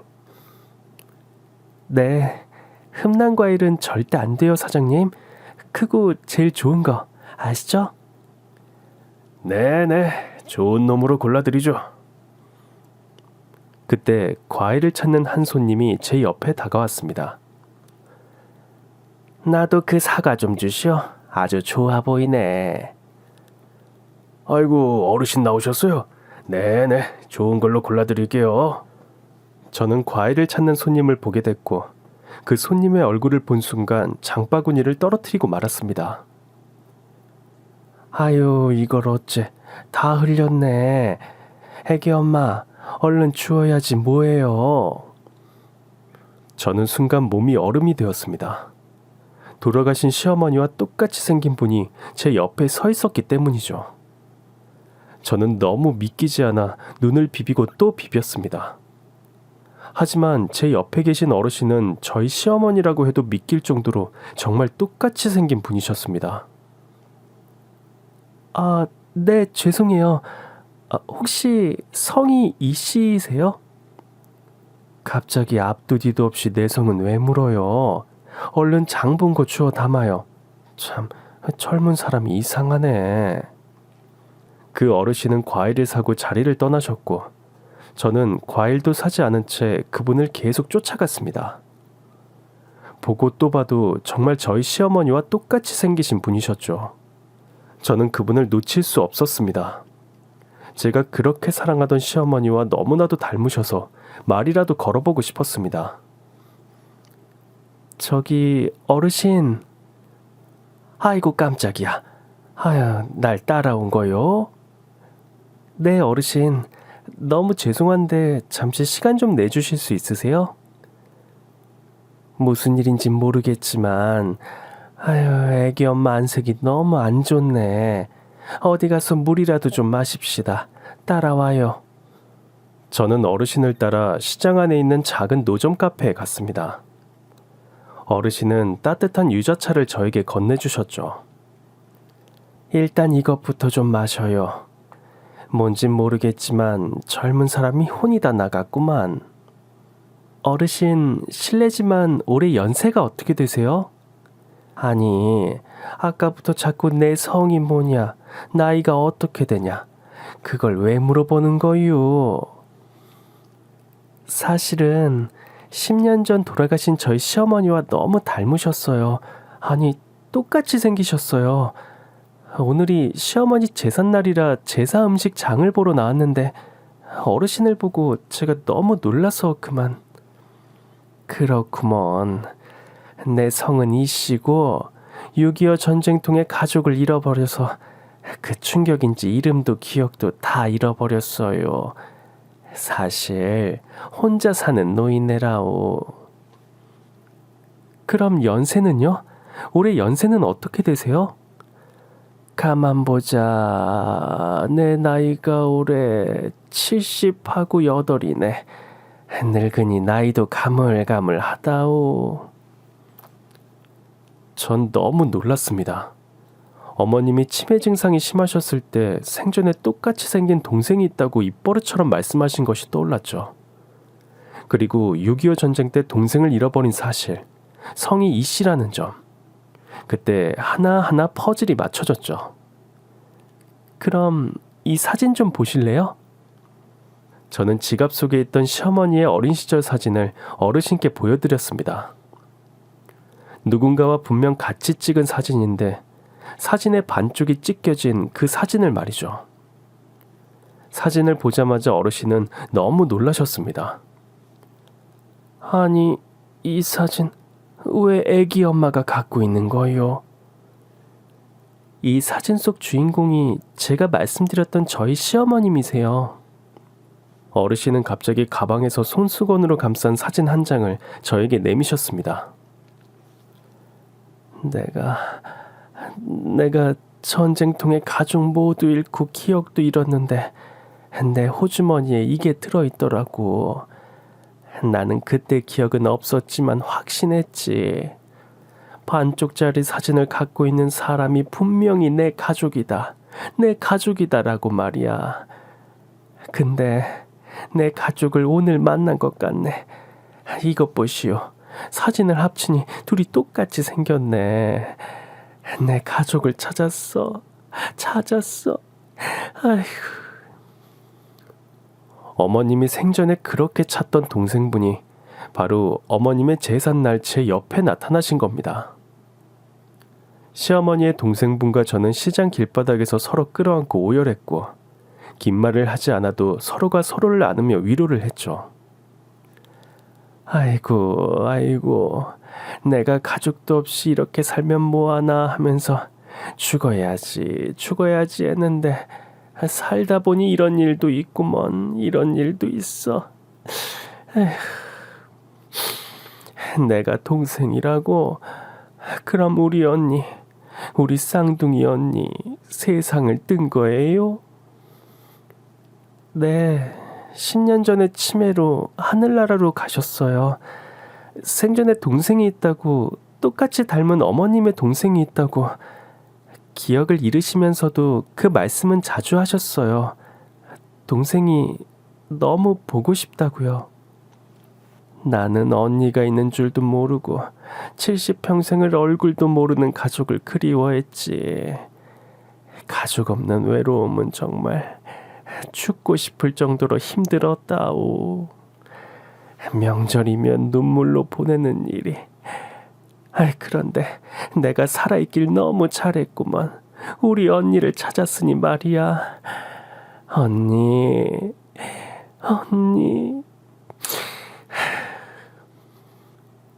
네, 흠난 과일은 절대 안 돼요, 사장님. 크고 제일 좋은 거 아시죠? 네네, 좋은 놈으로 골라드리죠. 그때 과일을 찾는 한 손님이 제 옆에 다가왔습니다. 나도 그 사과 좀 주시오. 아주 좋아 보이네. 아이고, 어르신 나오셨어요? 네네, 좋은 걸로 골라드릴게요. 저는 과일을 찾는 손님을 보게 됐고 그 손님의 얼굴을 본 순간 장바구니를 떨어뜨리고 말았습니다. 아유, 이걸 어째 다 흘렸네. 애기 엄마, 얼른 주워야지 뭐예요. 저는 순간 몸이 얼음이 되었습니다. 돌아가신 시어머니와 똑같이 생긴 분이 제 옆에 서 있었기 때문이죠. 저는 너무 믿기지 않아 눈을 비비고 또 비볐습니다. 하지만 제 옆에 계신 어르신은 저희 시어머니라고 해도 믿길 정도로 정말 똑같이 생긴 분이셨습니다. 아, 네, 죄송해요. 혹시 성이 이 씨세요? 갑자기 앞도 뒤도 없이 내 성은 왜 물어요? 얼른 장 본 거 주워 담아요. 참, 젊은 사람이 이상하네. 그 어르신은 과일을 사고 자리를 떠나셨고 저는 과일도 사지 않은 채 그분을 계속 쫓아갔습니다. 보고 또 봐도 정말 저희 시어머니와 똑같이 생기신 분이셨죠. 저는 그분을 놓칠 수 없었습니다. 제가 그렇게 사랑하던 시어머니와 너무나도 닮으셔서 말이라도 걸어보고 싶었습니다. 저기 어르신. 아이고 깜짝이야. 아야, 날 따라온 거요? 네, 어르신. 너무 죄송한데 잠시 시간 좀 내주실 수 있으세요? 무슨 일인진 모르겠지만 아유, 애기 엄마 안색이 너무 안 좋네. 어디 가서 물이라도 좀 마십시다. 따라와요. 저는 어르신을 따라 시장 안에 있는 작은 노점 카페에 갔습니다. 어르신은 따뜻한 유자차를 저에게 건네주셨죠. 일단 이것부터 좀 마셔요. 뭔진 모르겠지만 젊은 사람이 혼이 다 나갔구만. 어르신, 실례지만 올해 연세가 어떻게 되세요? 아니, 아까부터 자꾸 내 성이 뭐냐, 나이가 어떻게 되냐, 그걸 왜 물어보는 거요? 사실은 10년 전 돌아가신 저희 시어머니와 너무 닮으셨어요. 아니, 똑같이 생기셨어요. 오늘이 시어머니 제삿날이라 제사 음식 장을 보러 나왔는데 어르신을 보고 제가 너무 놀라서 그만. 그렇구먼. 내 성은 이씨고 6.25 전쟁통에 가족을 잃어버려서 그 충격인지 이름도 기억도 다 잃어버렸어요. 사실 혼자 사는 노인네라오. 그럼 연세는요? 올해 연세는 어떻게 되세요? 가만 보자. 내 나이가 올해 70하고 8이네. 늙으니 나이도 가물가물하다오. 전 너무 놀랐습니다. 어머님이 치매 증상이 심하셨을 때 생전에 똑같이 생긴 동생이 있다고 입버릇처럼 말씀하신 것이 떠올랐죠. 그리고 6.25 전쟁 때 동생을 잃어버린 사실, 성이 이 씨라는 점. 그때 하나하나 퍼즐이 맞춰졌죠. 그럼 이 사진 좀 보실래요? 저는 지갑 속에 있던 시어머니의 어린 시절 사진을 어르신께 보여드렸습니다. 누군가와 분명 같이 찍은 사진인데 사진의 반쪽이 찢겨진 그 사진을 말이죠. 사진을 보자마자 어르신은 너무 놀라셨습니다. 아니, 이 사진 왜 애기 엄마가 갖고 있는 거요? 이 사진 속 주인공이 제가 말씀드렸던 저희 시어머님이세요. 어르신은 갑자기 가방에서 손수건으로 감싼 사진 한 장을 저에게 내미셨습니다. 내가 전쟁통에 가족 모두 잃고 기억도 잃었는데 내 호주머니에 이게 들어있더라고. 나는 그때 기억은 없었지만 확신했지. 반쪽짜리 사진을 갖고 있는 사람이 분명히 내 가족이다. 내 가족이다라고 말이야. 근데 내 가족을 오늘 만난 것 같네. 이것 보시오. 사진을 합치니 둘이 똑같이 생겼네. 내 가족을 찾았어. 아이고. 어머님이 생전에 그렇게 찾던 동생분이 바로 어머님의 제산 날치의 옆에 나타나신 겁니다. 시어머니의 동생분과 저는 시장 길바닥에서 서로 끌어안고 오열했고 긴 말을 하지 않아도 서로가 서로를 안으며 위로를 했죠. 아이고, 내가 가족도 없이 이렇게 살면 뭐하나 하면서 죽어야지 했는데 살다 보니 이런 일도 있구먼. 이런 일도 있어. 에휴, 내가 동생이라고? 그럼 우리 쌍둥이 언니 세상을 뜬 거예요? 네, 10년 전에 치매로 하늘나라로 가셨어요. 생전에 동생이 있다고, 똑같이 닮은 어머님의 동생이 있다고 기억을 잃으시면서도 그 말씀은 자주 하셨어요. 동생이 너무 보고 싶다고요. 나는 언니가 있는 줄도 모르고 70평생을 얼굴도 모르는 가족을 그리워했지. 가족 없는 외로움은 정말 죽고 싶을 정도로 힘들었다오. 명절이면 눈물로 보내는 일이. 그런데 내가 살아있길 너무 잘했구먼. 우리 언니를 찾았으니 말이야. 언니.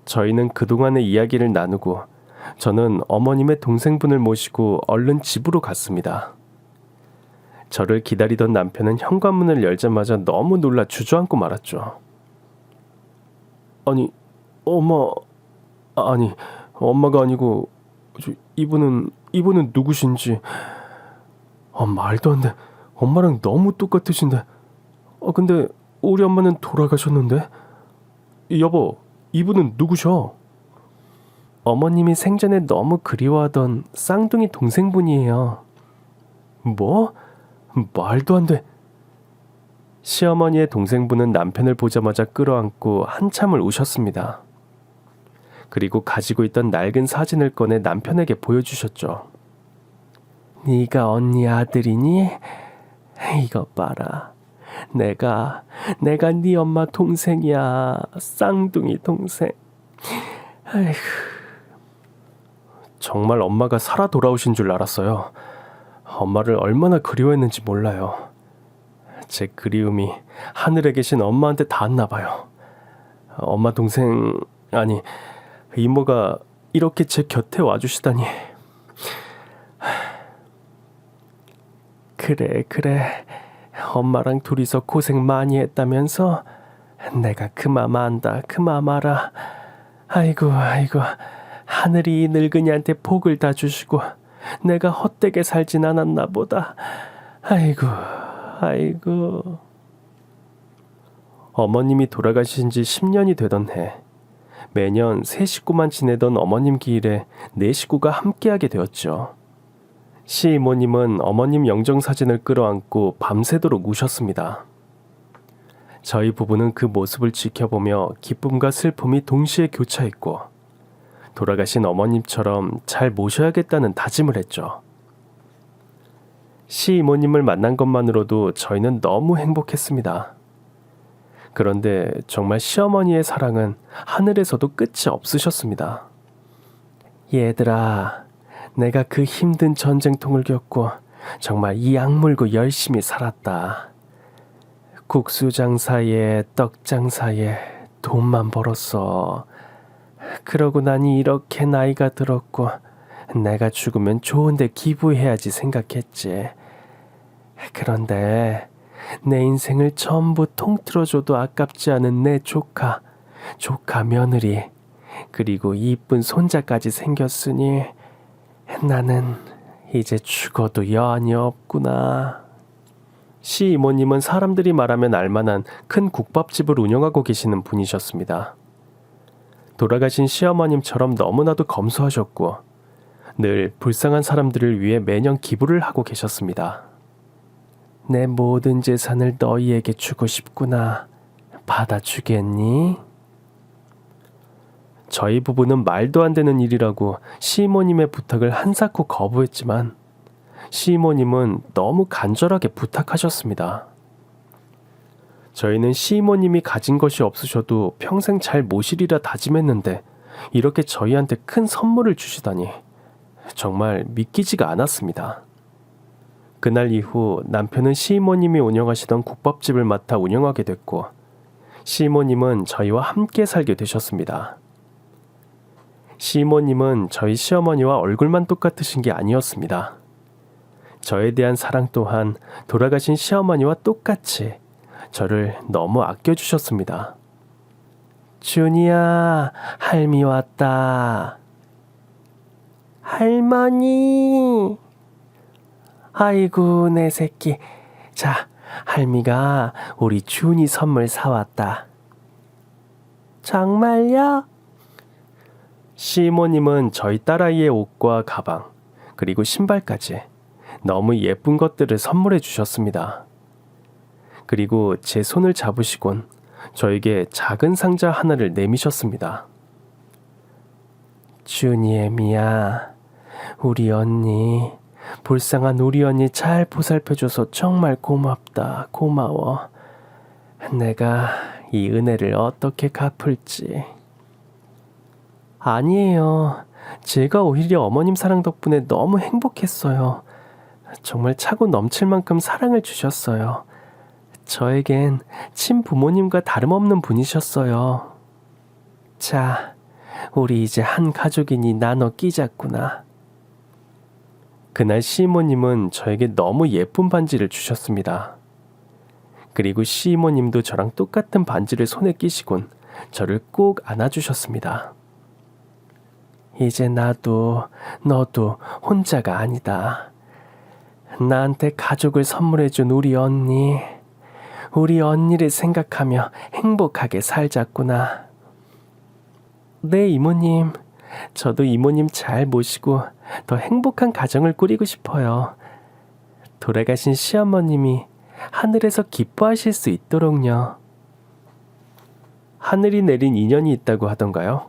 저희는 그동안의 이야기를 나누고 저는 어머님의 동생분을 모시고 얼른 집으로 갔습니다. 저를 기다리던 남편은 현관문을 열자마자 너무 놀라 주저앉고 말았죠. 아니, 엄마가 아니고 이분은 누구신지. 말도 안 돼. 엄마랑 너무 똑같으신데. 근데 우리 엄마는 돌아가셨는데. 여보, 이분은 누구셔? 어머님이 생전에 너무 그리워하던 쌍둥이 동생분이에요. 뭐? 말도 안 돼. 시어머니의 동생분은 남편을 보자마자 끌어안고 한참을 우셨습니다. 그리고 가지고 있던 낡은 사진을 꺼내 남편에게 보여주셨죠. 네가 언니 아들이니? 이것 봐라. 내가 네 엄마 동생이야. 쌍둥이 동생. 아이고. 정말 엄마가 살아 돌아오신 줄 알았어요. 엄마를 얼마나 그리워했는지 몰라요. 제 그리움이 하늘에 계신 엄마한테 닿았나 봐요. 엄마 동생, 아니 이모가 이렇게 제 곁에 와주시다니. 그래. 엄마랑 둘이서 고생 많이 했다면서? 내가 그 맘 안다. 그 맘 알아. 아이고. 하늘이 이 늙은이한테 복을 다 주시고 내가 헛되게 살진 않았나 보다. 아이고. 어머님이 돌아가신 지 10년이 되던 해, 매년 세 식구만 지내던 어머님 기일에 네 식구가 함께하게 되었죠. 시이모님은 어머님 영정사진을 끌어안고 밤새도록 우셨습니다. 저희 부부는 그 모습을 지켜보며 기쁨과 슬픔이 동시에 교차했고 돌아가신 어머님처럼 잘 모셔야겠다는 다짐을 했죠. 시이모님을 만난 것만으로도 저희는 너무 행복했습니다. 그런데 정말 시어머니의 사랑은 하늘에서도 끝이 없으셨습니다. 얘들아, 내가 그 힘든 전쟁통을 겪고 정말 이 악물고 열심히 살았다. 국수 장사에 떡 장사에 돈만 벌었어. 그러고 나니 이렇게 나이가 들었고 내가 죽으면 좋은데 기부해야지 생각했지. 그런데 내 인생을 전부 통틀어줘도 아깝지 않은 내 조카 며느리, 그리고 이쁜 손자까지 생겼으니 나는 이제 죽어도 여한이 없구나. 시이모님은 사람들이 말하면 알만한 큰 국밥집을 운영하고 계시는 분이셨습니다. 돌아가신 시어머님처럼 너무나도 검소하셨고 늘 불쌍한 사람들을 위해 매년 기부를 하고 계셨습니다. 내 모든 재산을 너희에게 주고 싶구나. 받아주겠니? 저희 부부는 말도 안 되는 일이라고 시이모님의 부탁을 한사코 거부했지만 시이모님은 너무 간절하게 부탁하셨습니다. 저희는 시이모님이 가진 것이 없으셔도 평생 잘 모시리라 다짐했는데 이렇게 저희한테 큰 선물을 주시다니 정말 믿기지가 않았습니다. 그날 이후 남편은 시이모님이 운영하시던 국밥집을 맡아 운영하게 됐고 시이모님은 저희와 함께 살게 되셨습니다. 시이모님은 저희 시어머니와 얼굴만 똑같으신 게 아니었습니다. 저에 대한 사랑 또한 돌아가신 시어머니와 똑같이 저를 너무 아껴주셨습니다. 준이야, 할미 왔다. 할머니. 아이고, 내 새끼. 자, 할미가 우리 준이 선물 사왔다. 정말요? 시모님은 저희 딸아이의 옷과 가방, 그리고 신발까지 너무 예쁜 것들을 선물해 주셨습니다. 그리고 제 손을 잡으시곤 저에게 작은 상자 하나를 내미셨습니다. 준이의 미야, 우리 언니, 불쌍한 우리 언니 잘 보살펴줘서 정말 고맙다, 고마워. 내가 이 은혜를 어떻게 갚을지. 아니에요. 제가 오히려 어머님 사랑 덕분에 너무 행복했어요. 정말 차고 넘칠 만큼 사랑을 주셨어요. 저에겐 친부모님과 다름없는 분이셨어요. 자, 우리 이제 한 가족이니 나눠 끼자꾸나. 그날 시이모님은 저에게 너무 예쁜 반지를 주셨습니다. 그리고 시이모님도 저랑 똑같은 반지를 손에 끼시곤 저를 꼭 안아주셨습니다. 이제 나도 너도 혼자가 아니다. 나한테 가족을 선물해준 우리 언니를 생각하며 행복하게 살자꾸나. 네, 이모님. 저도 이모님 잘 모시고 더 행복한 가정을 꾸리고 싶어요. 돌아가신 시어머님이 하늘에서 기뻐하실 수 있도록요. 하늘이 내린 인연이 있다고 하던가요?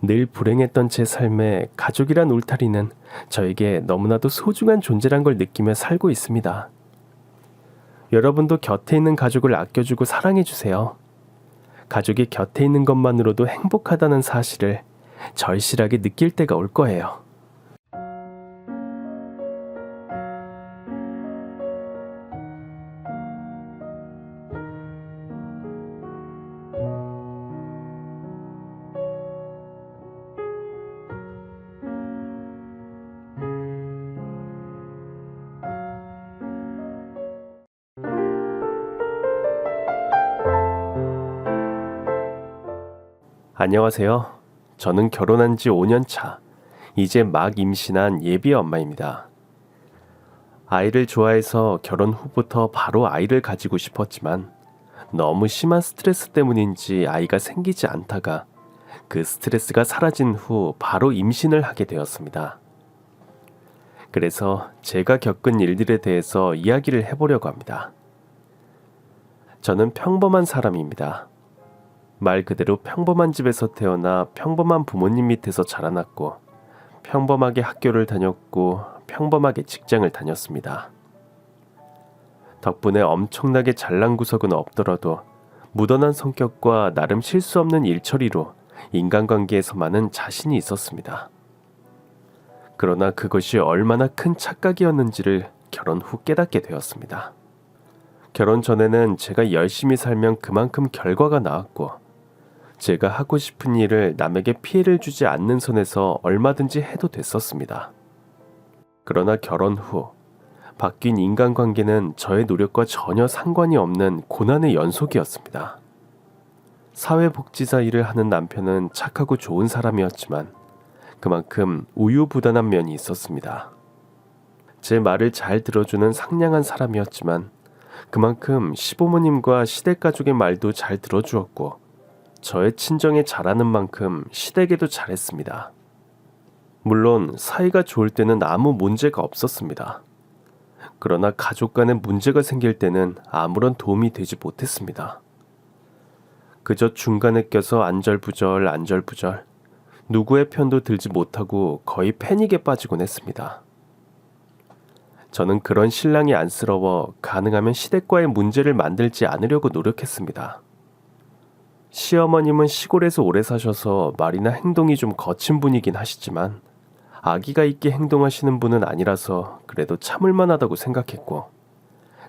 늘 불행했던 제 삶에 가족이란 울타리는 저에게 너무나도 소중한 존재란 걸 느끼며 살고 있습니다. 여러분도 곁에 있는 가족을 아껴주고 사랑해주세요. 가족이 곁에 있는 것만으로도 행복하다는 사실을 절실하게 느낄 때가 올 거예요. 안녕하세요. 저는 결혼한 지 5년 차, 이제 막 임신한 예비 엄마입니다. 아이를 좋아해서 결혼 후부터 바로 아이를 가지고 싶었지만 너무 심한 스트레스 때문인지 아이가 생기지 않다가 그 스트레스가 사라진 후 바로 임신을 하게 되었습니다. 그래서 제가 겪은 일들에 대해서 이야기를 해보려고 합니다. 저는 평범한 사람입니다. 말 그대로 평범한 집에서 태어나 평범한 부모님 밑에서 자라났고 평범하게 학교를 다녔고 평범하게 직장을 다녔습니다. 덕분에 엄청나게 잘난 구석은 없더라도 무던한 성격과 나름 실수 없는 일처리로 인간관계에서만은 자신이 있었습니다. 그러나 그것이 얼마나 큰 착각이었는지를 결혼 후 깨닫게 되었습니다. 결혼 전에는 제가 열심히 살면 그만큼 결과가 나왔고 제가 하고 싶은 일을 남에게 피해를 주지 않는 선에서 얼마든지 해도 됐었습니다. 그러나 결혼 후 바뀐 인간관계는 저의 노력과 전혀 상관이 없는 고난의 연속이었습니다. 사회복지사 일을 하는 남편은 착하고 좋은 사람이었지만 그만큼 우유부단한 면이 있었습니다. 제 말을 잘 들어주는 상냥한 사람이었지만 그만큼 시부모님과 시댁가족의 말도 잘 들어주었고 저의 친정에 잘하는 만큼 시댁에도 잘했습니다. 물론 사이가 좋을 때는 아무 문제가 없었습니다. 그러나 가족 간에 문제가 생길 때는 아무런 도움이 되지 못했습니다. 그저 중간에 껴서 안절부절 안절부절 누구의 편도 들지 못하고 거의 패닉에 빠지곤 했습니다. 저는 그런 신랑이 안쓰러워 가능하면 시댁과의 문제를 만들지 않으려고 노력했습니다. 시어머님은 시골에서 오래 사셔서 말이나 행동이 좀 거친 분이긴 하시지만 아기가 있게 행동하시는 분은 아니라서 그래도 참을만 하다고 생각했고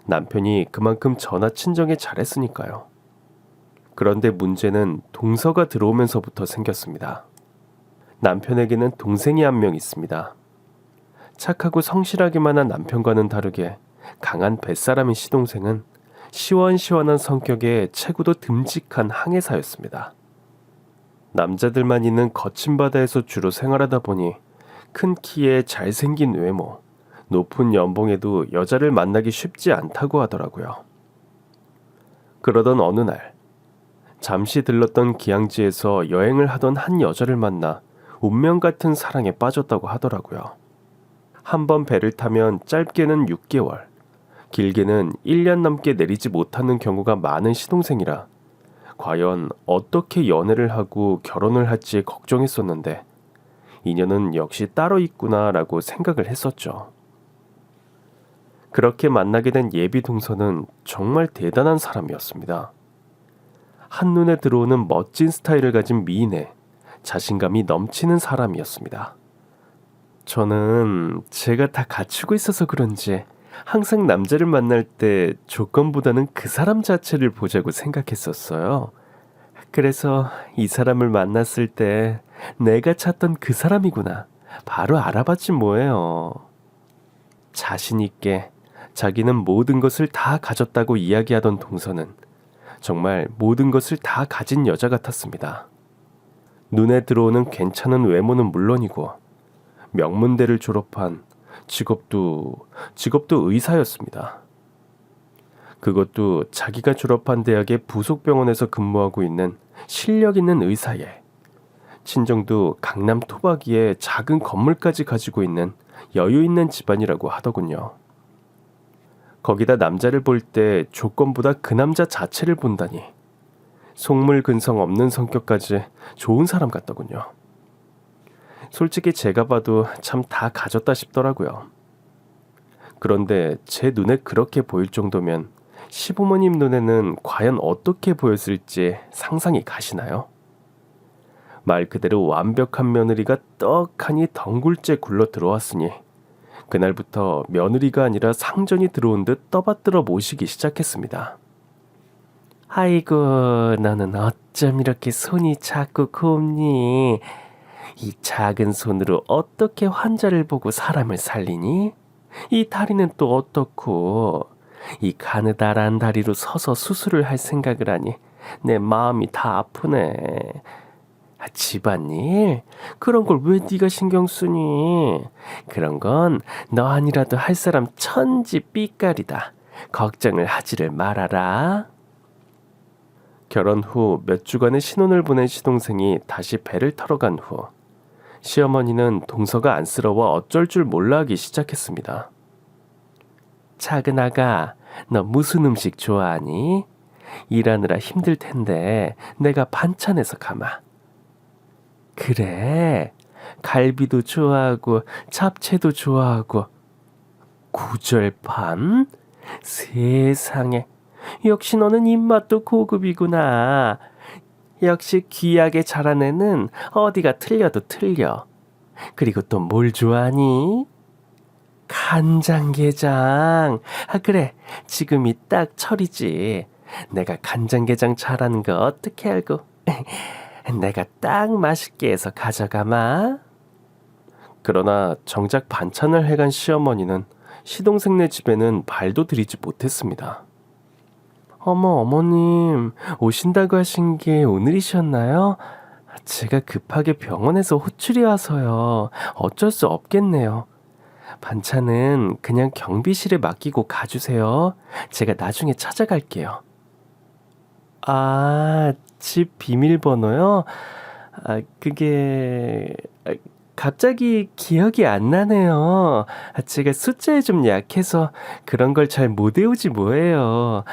남편이 그만큼 저나 친정에 잘했으니까요. 그런데 문제는 동서가 들어오면서부터 생겼습니다. 남편에게는 동생이 한 명 있습니다. 착하고 성실하기만 한 남편과는 다르게 강한 뱃사람인 시동생은 시원시원한 성격에 체구도 듬직한 항해사였습니다. 남자들만 있는 거친 바다에서 주로 생활하다 보니 큰 키에 잘생긴 외모, 높은 연봉에도 여자를 만나기 쉽지 않다고 하더라고요. 그러던 어느 날 잠시 들렀던 기양지에서 여행을 하던 한 여자를 만나 운명 같은 사랑에 빠졌다고 하더라고요. 한 번 배를 타면 짧게는 6개월, 길게는 1년 넘게 내리지 못하는 경우가 많은 시동생이라 과연 어떻게 연애를 하고 결혼을 할지 걱정했었는데 인연은 역시 따로 있구나라고 생각을 했었죠. 그렇게 만나게 된 예비 동서는 정말 대단한 사람이었습니다. 한눈에 들어오는 멋진 스타일을 가진 미인에 자신감이 넘치는 사람이었습니다. 저는 제가 다 갖추고 있어서 그런지 항상 남자를 만날 때 조건보다는 그 사람 자체를 보자고 생각했었어요. 그래서 이 사람을 만났을 때 내가 찾던 그 사람이구나 바로 알아봤지 뭐예요. 자신 있게 자기는 모든 것을 다 가졌다고 이야기하던 동서는 정말 모든 것을 다 가진 여자 같았습니다. 눈에 들어오는 괜찮은 외모는 물론이고 명문대를 졸업한 직업도 의사였습니다. 그것도 자기가 졸업한 대학의 부속병원에서 근무하고 있는 실력 있는 의사에 친정도 강남 토박이에 작은 건물까지 가지고 있는 여유 있는 집안이라고 하더군요. 거기다 남자를 볼 때 조건보다 그 남자 자체를 본다니 속물근성 없는 성격까지 좋은 사람 같더군요. 솔직히 제가 봐도 참 다 가졌다 싶더라고요. 그런데 제 눈에 그렇게 보일 정도면 시부모님 눈에는 과연 어떻게 보였을지 상상이 가시나요? 말 그대로 완벽한 며느리가 떡하니 덩굴째 굴러 들어왔으니 그날부터 며느리가 아니라 상전이 들어온 듯 떠받들어 모시기 시작했습니다. 아이고, 너는 어쩜 이렇게 손이 작고 곱니? 이 작은 손으로 어떻게 환자를 보고 사람을 살리니? 이 다리는 또 어떻고? 이 가느다란 다리로 서서 수술을 할 생각을 하니 내 마음이 다 아프네. 집안일? 그런 걸 왜 네가 신경 쓰니? 그런 건 너 아니라도 할 사람 천지 삐까리다. 걱정을 하지를 말아라. 결혼 후 몇 주간의 신혼을 보낸 시동생이 다시 배를 타러 간 후 시어머니는 동서가 안쓰러워 어쩔 줄 몰라 하기 시작했습니다. 작은 아가, 너 무슨 음식 좋아하니? 일하느라 힘들 텐데 내가 반찬해서 가마. 그래, 갈비도 좋아하고 잡채도 좋아하고 구절판? 세상에, 역시 너는 입맛도 고급이구나. 역시 귀하게 자란 애는 어디가 틀려도 틀려. 그리고 또 뭘 좋아하니? 간장게장. 아, 그래, 지금이 딱 철이지. 내가 간장게장 잘하는 거 어떻게 알고? 내가 딱 맛있게 해서 가져가마. 그러나 정작 반찬을 해간 시어머니는 시동생네 집에는 발도 들이지 못했습니다. 어머님, 오신다고 하신 게 오늘이셨나요? 제가 급하게 병원에서 호출이 와서요. 어쩔 수 없겠네요. 반찬은 그냥 경비실에 맡기고 가주세요. 제가 나중에 찾아갈게요. 아, 집 비밀번호요? 그게 갑자기 기억이 안 나네요. 제가 숫자에 좀 약해서 그런 걸 잘 못 외우지 뭐예요.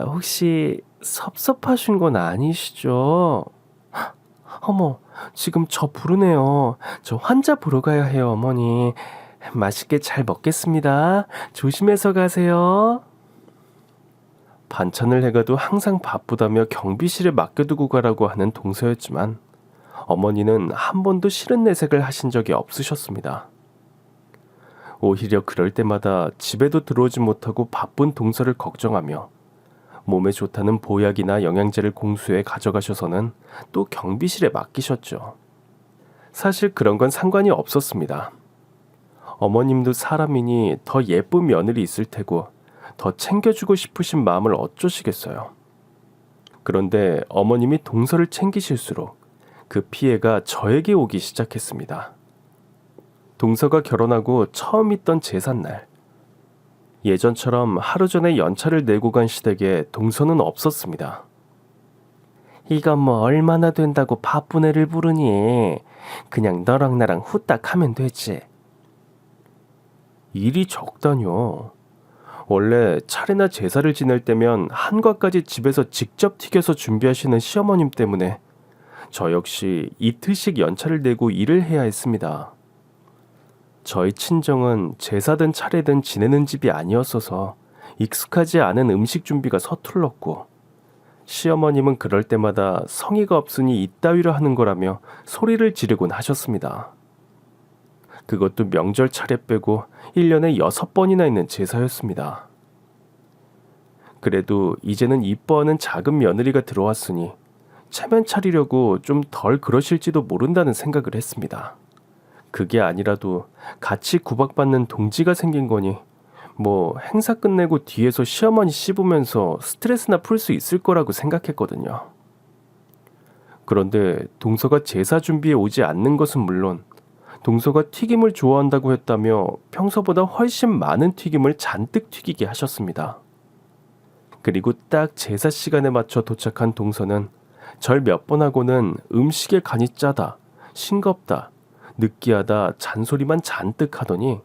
혹시 섭섭하신 건 아니시죠? 어머, 지금 저 부르네요. 저 환자 보러 가야 해요, 어머니. 맛있게 잘 먹겠습니다. 조심해서 가세요. 반찬을 해가도 항상 바쁘다며 경비실에 맡겨두고 가라고 하는 동서였지만 어머니는 한 번도 싫은 내색을 하신 적이 없으셨습니다. 오히려 그럴 때마다 집에도 들어오지 못하고 바쁜 동서를 걱정하며 몸에 좋다는 보약이나 영양제를 공수해 가져가셔서는 또 경비실에 맡기셨죠. 사실 그런 건 상관이 없었습니다. 어머님도 사람이니 더 예쁜 며느리 있을 테고 더 챙겨주고 싶으신 마음을 어쩌시겠어요. 그런데 어머님이 동서를 챙기실수록 그 피해가 저에게 오기 시작했습니다. 동서가 결혼하고 처음 있던 제삿날, 예전처럼 하루 전에 연차를 내고 간 시댁에 동서는 없었습니다. 이건 뭐 얼마나 된다고 바쁜 애를 부르니. 그냥 너랑 나랑 후딱 하면 되지. 일이 적다뇨. 원래 차례나 제사를 지낼 때면 한과까지 집에서 직접 튀겨서 준비하시는 시어머님 때문에 저 역시 이틀씩 연차를 내고 일을 해야 했습니다. 저희 친정은 제사든 차례든 지내는 집이 아니었어서 익숙하지 않은 음식 준비가 서툴렀고 시어머님은 그럴 때마다 성의가 없으니 이따위로 하는 거라며 소리를 지르곤 하셨습니다. 그것도 명절 차례 빼고 1년에 6번이나 있는 제사였습니다. 그래도 이제는 이뻐하는 작은 며느리가 들어왔으니 체면 차리려고 좀 덜 그러실지도 모른다는 생각을 했습니다. 그게 아니라도 같이 구박받는 동지가 생긴 거니 뭐 행사 끝내고 뒤에서 시어머니 씹으면서 스트레스나 풀 수 있을 거라고 생각했거든요. 그런데 동서가 제사 준비에 오지 않는 것은 물론 동서가 튀김을 좋아한다고 했다며 평소보다 훨씬 많은 튀김을 잔뜩 튀기게 하셨습니다. 그리고 딱 제사 시간에 맞춰 도착한 동서는 절 몇 번 하고는 음식의 간이 짜다, 싱겁다, 느끼하다 잔소리만 잔뜩 하더니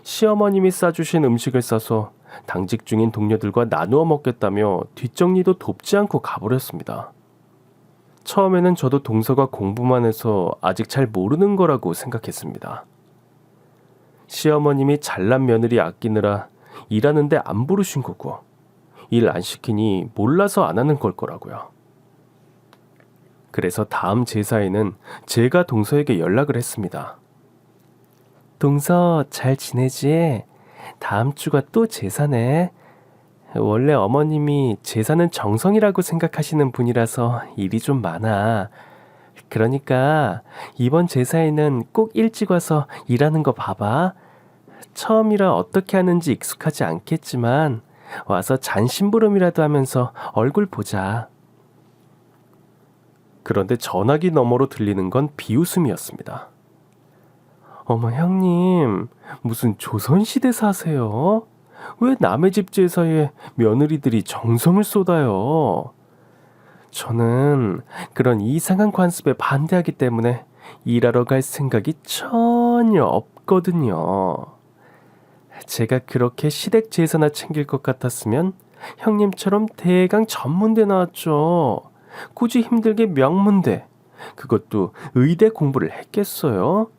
시어머님이 싸주신 음식을 싸서 당직 중인 동료들과 나누어 먹겠다며 뒷정리도 돕지 않고 가버렸습니다. 처음에는 저도 동서가 공부만 해서 아직 잘 모르는 거라고 생각했습니다. 시어머님이 잘난 며느리 아끼느라 일하는데 안 부르신 거고 일 안 시키니 몰라서 안 하는 걸 거라고요. 그래서 다음 제사에는 제가 동서에게 연락을 했습니다. 동서 잘 지내지? 다음 주가 또 제사네. 원래 어머님이 제사는 정성이라고 생각하시는 분이라서 일이 좀 많아. 그러니까 이번 제사에는 꼭 일찍 와서 일하는 거 봐봐. 처음이라 어떻게 하는지 익숙하지 않겠지만 와서 잔심부름이라도 하면서 얼굴 보자. 그런데 전화기 너머로 들리는 건 비웃음이었습니다. 어머 형님, 무슨 조선시대 사세요? 왜 남의 집 제사에 며느리들이 정성을 쏟아요? 저는 그런 이상한 관습에 반대하기 때문에 일하러 갈 생각이 전혀 없거든요. 제가 그렇게 시댁 제사나 챙길 것 같았으면 형님처럼 대강 전문대 나왔죠. 굳이 힘들게 명문대, 그것도 의대 공부를 했겠어요?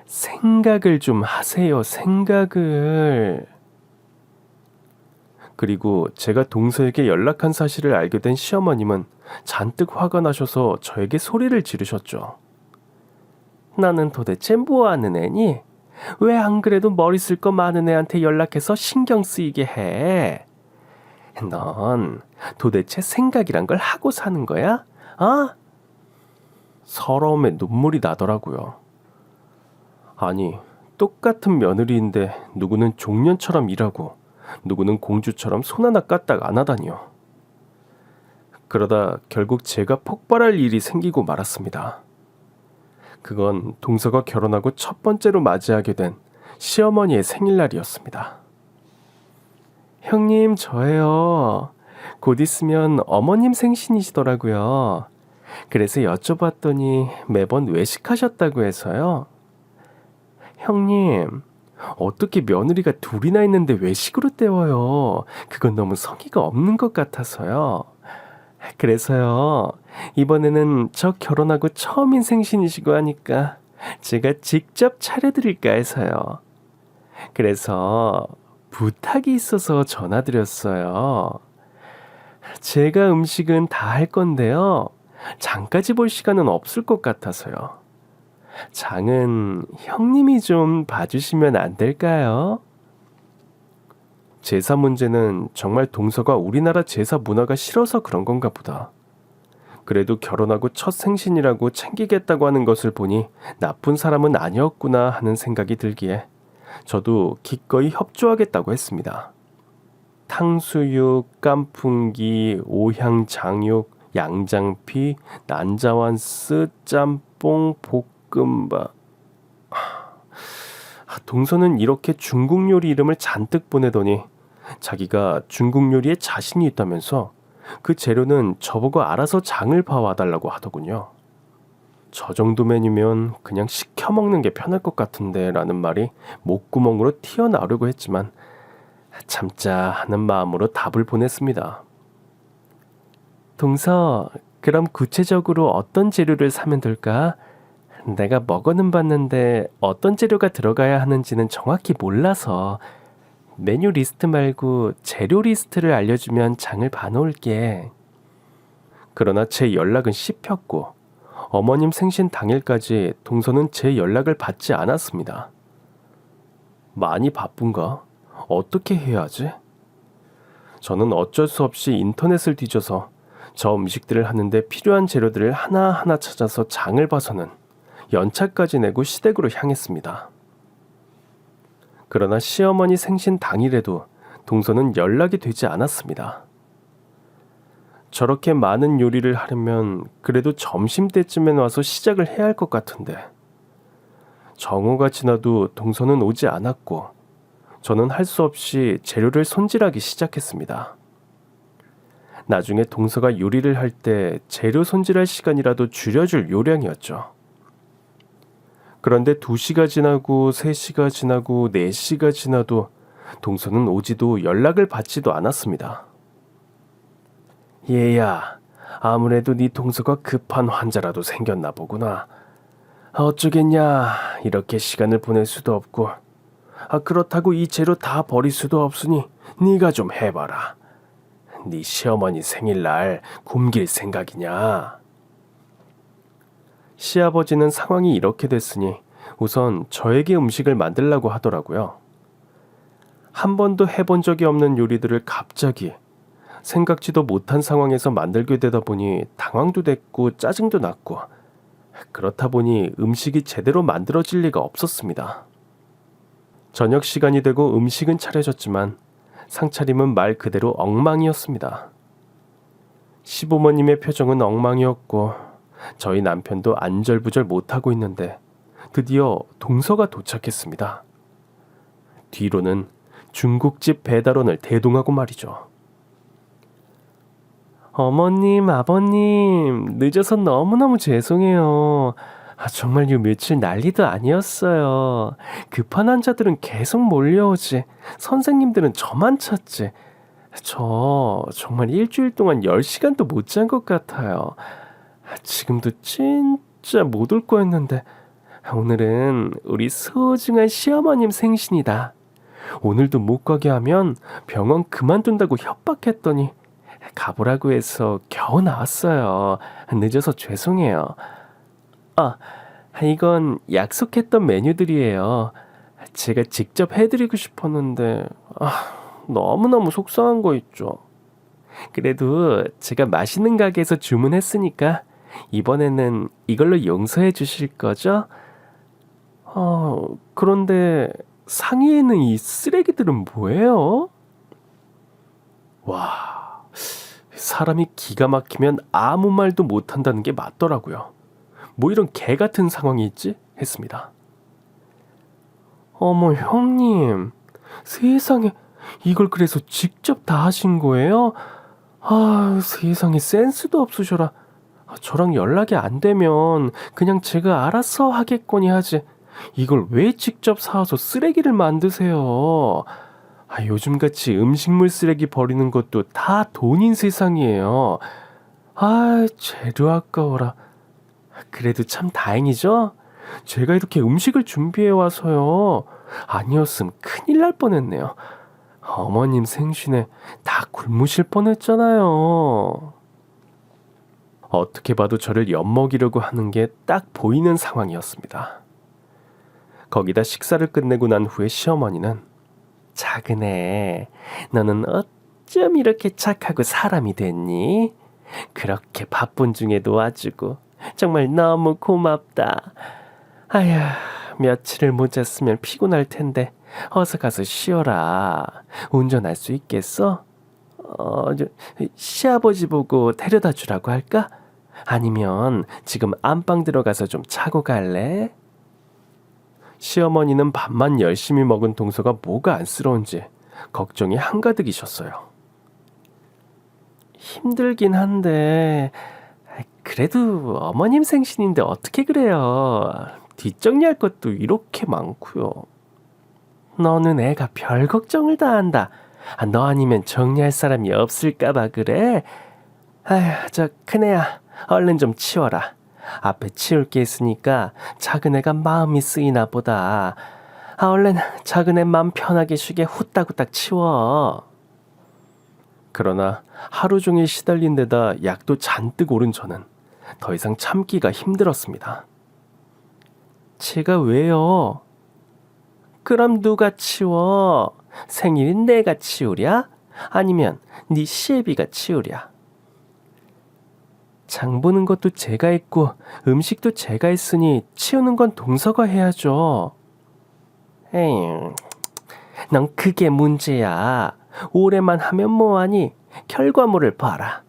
생각을 좀 하세요, 생각을. 그리고 제가 동서에게 연락한 사실을 알게 된 시어머님은 잔뜩 화가 나셔서 저에게 소리를 지르셨죠. 나는 도대체 뭐 하는 애니? 왜 안 그래도 머리 쓸 거 많은 애한테 연락해서 신경 쓰이게 해? 넌 도대체 생각이란 걸 하고 사는 거야? 어? 서러움에 눈물이 나더라고요. 아니, 똑같은 며느리인데 누구는 종년처럼 일하고 누구는 공주처럼 손 하나 까딱 안 하다니요. 그러다 결국 제가 폭발할 일이 생기고 말았습니다. 그건 동서가 결혼하고 첫 번째로 맞이하게 된 시어머니의 생일날이었습니다. 형님, 저예요. 곧 있으면 어머님 생신이시더라고요. 그래서 여쭤봤더니 매번 외식하셨다고 해서요. 형님, 어떻게 며느리가 둘이나 있는데 외식으로 때워요? 그건 너무 성의가 없는 것 같아서요. 그래서요, 이번에는 저 결혼하고 처음인 생신이시고 하니까 제가 직접 차려드릴까 해서요. 그래서 부탁이 있어서 전화드렸어요. 제가 음식은 다 할 건데요. 장까지 볼 시간은 없을 것 같아서요. 장은 형님이 좀 봐주시면 안 될까요? 제사 문제는 정말 동서가 우리나라 제사 문화가 싫어서 그런 건가 보다. 그래도 결혼하고 첫 생신이라고 챙기겠다고 하는 것을 보니 나쁜 사람은 아니었구나 하는 생각이 들기에 저도 기꺼이 협조하겠다고 했습니다. 탕수육, 깐풍기, 오향장육, 양장피, 난자완스, 짬뽕, 볶음밥. 동서는 이렇게 중국 요리 이름을 잔뜩 보내더니 자기가 중국 요리에 자신이 있다면서 그 재료는 저보고 알아서 장을 봐와달라고 하더군요. 저 정도 메뉴면 그냥 시켜 먹는 게 편할 것 같은데 라는 말이 목구멍으로 튀어나오려고 했지만 참자 하는 마음으로 답을 보냈습니다. 동서, 그럼 구체적으로 어떤 재료를 사면 될까? 내가 먹어는 봤는데 어떤 재료가 들어가야 하는지는 정확히 몰라서 메뉴 리스트 말고 재료 리스트를 알려주면 장을 봐놓을게. 그러나 제 연락은 씹혔고 어머님 생신 당일까지 동서는 제 연락을 받지 않았습니다. 많이 바쁜가? 어떻게 해야 하지? 저는 어쩔 수 없이 인터넷을 뒤져서 저 음식들을 하는데 필요한 재료들을 하나하나 찾아서 장을 봐서는 연차까지 내고 시댁으로 향했습니다. 그러나 시어머니 생신 당일에도 동서는 연락이 되지 않았습니다. 저렇게 많은 요리를 하려면 그래도 점심때쯤엔 와서 시작을 해야 할 것 같은데 정오가 지나도 동서는 오지 않았고 저는 할 수 없이 재료를 손질하기 시작했습니다. 나중에 동서가 요리를 할 때 재료 손질할 시간이라도 줄여줄 요량이었죠. 그런데 2시가 지나고 3시가 지나고 4시가 지나도 동서는 오지도 연락을 받지도 않았습니다. 얘야, 아무래도 네 동서가 급한 환자라도 생겼나 보구나. 어쩌겠냐, 이렇게 시간을 보낼 수도 없고. 그렇다고 이 재료 다 버릴 수도 없으니 네가 좀 해봐라. 네 시어머니 생일날 굶길 생각이냐? 시아버지는 상황이 이렇게 됐으니 우선 저에게 음식을 만들라고 하더라고요. 한 번도 해본 적이 없는 요리들을 갑자기 생각지도 못한 상황에서 만들게 되다 보니 당황도 됐고 짜증도 났고 그렇다 보니 음식이 제대로 만들어질 리가 없었습니다. 저녁 시간이 되고 음식은 차려졌지만 상차림은 말 그대로 엉망이었습니다. 시부모님의 표정은 엉망이었고 저희 남편도 안절부절 못하고 있는데 드디어 동서가 도착했습니다. 뒤로는 중국집 배달원을 대동하고 말이죠. 어머님, 아버님, 늦어서 너무너무 죄송해요. 정말 요 며칠 난리도 아니었어요. 급한 환자들은 계속 몰려오지. 선생님들은 저만 찾지. 저 정말 일주일 동안 10시간도 못 잔 것 같아요. 지금도 진짜 못 올 거였는데 오늘은 우리 소중한 시어머님 생신이다. 오늘도 못 가게 하면 병원 그만둔다고 협박했더니 가보라고 해서 겨우 나왔어요. 늦어서 죄송해요. 이건 약속했던 메뉴들이에요. 제가 직접 해드리고 싶었는데 너무너무 속상한 거 있죠. 그래도 제가 맛있는 가게에서 주문했으니까 이번에는 이걸로 용서해 주실 거죠? 그런데 상위에는 이 쓰레기들은 뭐예요? 와, 사람이 기가 막히면 아무 말도 못한다는 게 맞더라고요. 뭐 이런 개 같은 상황이 있지? 했습니다. 어머, 형님, 세상에 이걸 그래서 직접 다 하신 거예요? 세상에 센스도 없으셔라. 저랑 연락이 안 되면 그냥 제가 알아서 하겠거니 하지. 이걸 왜 직접 사와서 쓰레기를 만드세요? 요즘같이 음식물 쓰레기 버리는 것도 다 돈인 세상이에요. 아, 재료 아까워라. 그래도 참 다행이죠? 제가 이렇게 음식을 준비해 와서요. 아니었으면 큰일 날 뻔했네요. 어머님 생신에 다 굶으실 뻔했잖아요. 어떻게 봐도 저를 엿먹이려고 하는 게 딱 보이는 상황이었습니다. 거기다 식사를 끝내고 난 후에 시어머니는 작은애, 너는 어쩜 이렇게 착하고 사람이 됐니? 그렇게 바쁜 중에 도와주고 정말 너무 고맙다. 아휴, 며칠을 못 잤으면 피곤할 텐데 어서 가서 쉬어라. 운전할 수 있겠어? 시아버지 보고 데려다 주라고 할까? 아니면 지금 안방 들어가서 좀 자고 갈래? 시어머니는 밥만 열심히 먹은 동서가 뭐가 안쓰러운지 걱정이 한가득이셨어요. 힘들긴 한데 그래도 어머님 생신인데 어떻게 그래요? 뒷정리할 것도 이렇게 많고요. 너는 애가 별 걱정을 다 한다. 너 아니면 정리할 사람이 없을까봐 그래? 아휴, 저 큰애야, 얼른 좀 치워라. 앞에 치울 게 있으니까 작은 애가 마음이 쓰이나 보다. 얼른 작은 애 마음 편하게 쉬게 후딱후딱 치워. 그러나 하루 종일 시달린 데다 약도 잔뜩 오른 저는 더 이상 참기가 힘들었습니다. 제가 왜요? 그럼 누가 치워? 생일인 내가 치우랴? 아니면 네 시애비가 치우랴? 장 보는 것도 제가 했고 음식도 제가 했으니 치우는 건 동서가 해야죠. 에휴, 넌 그게 문제야. 오래만 하면 뭐하니? 결과물을 봐라.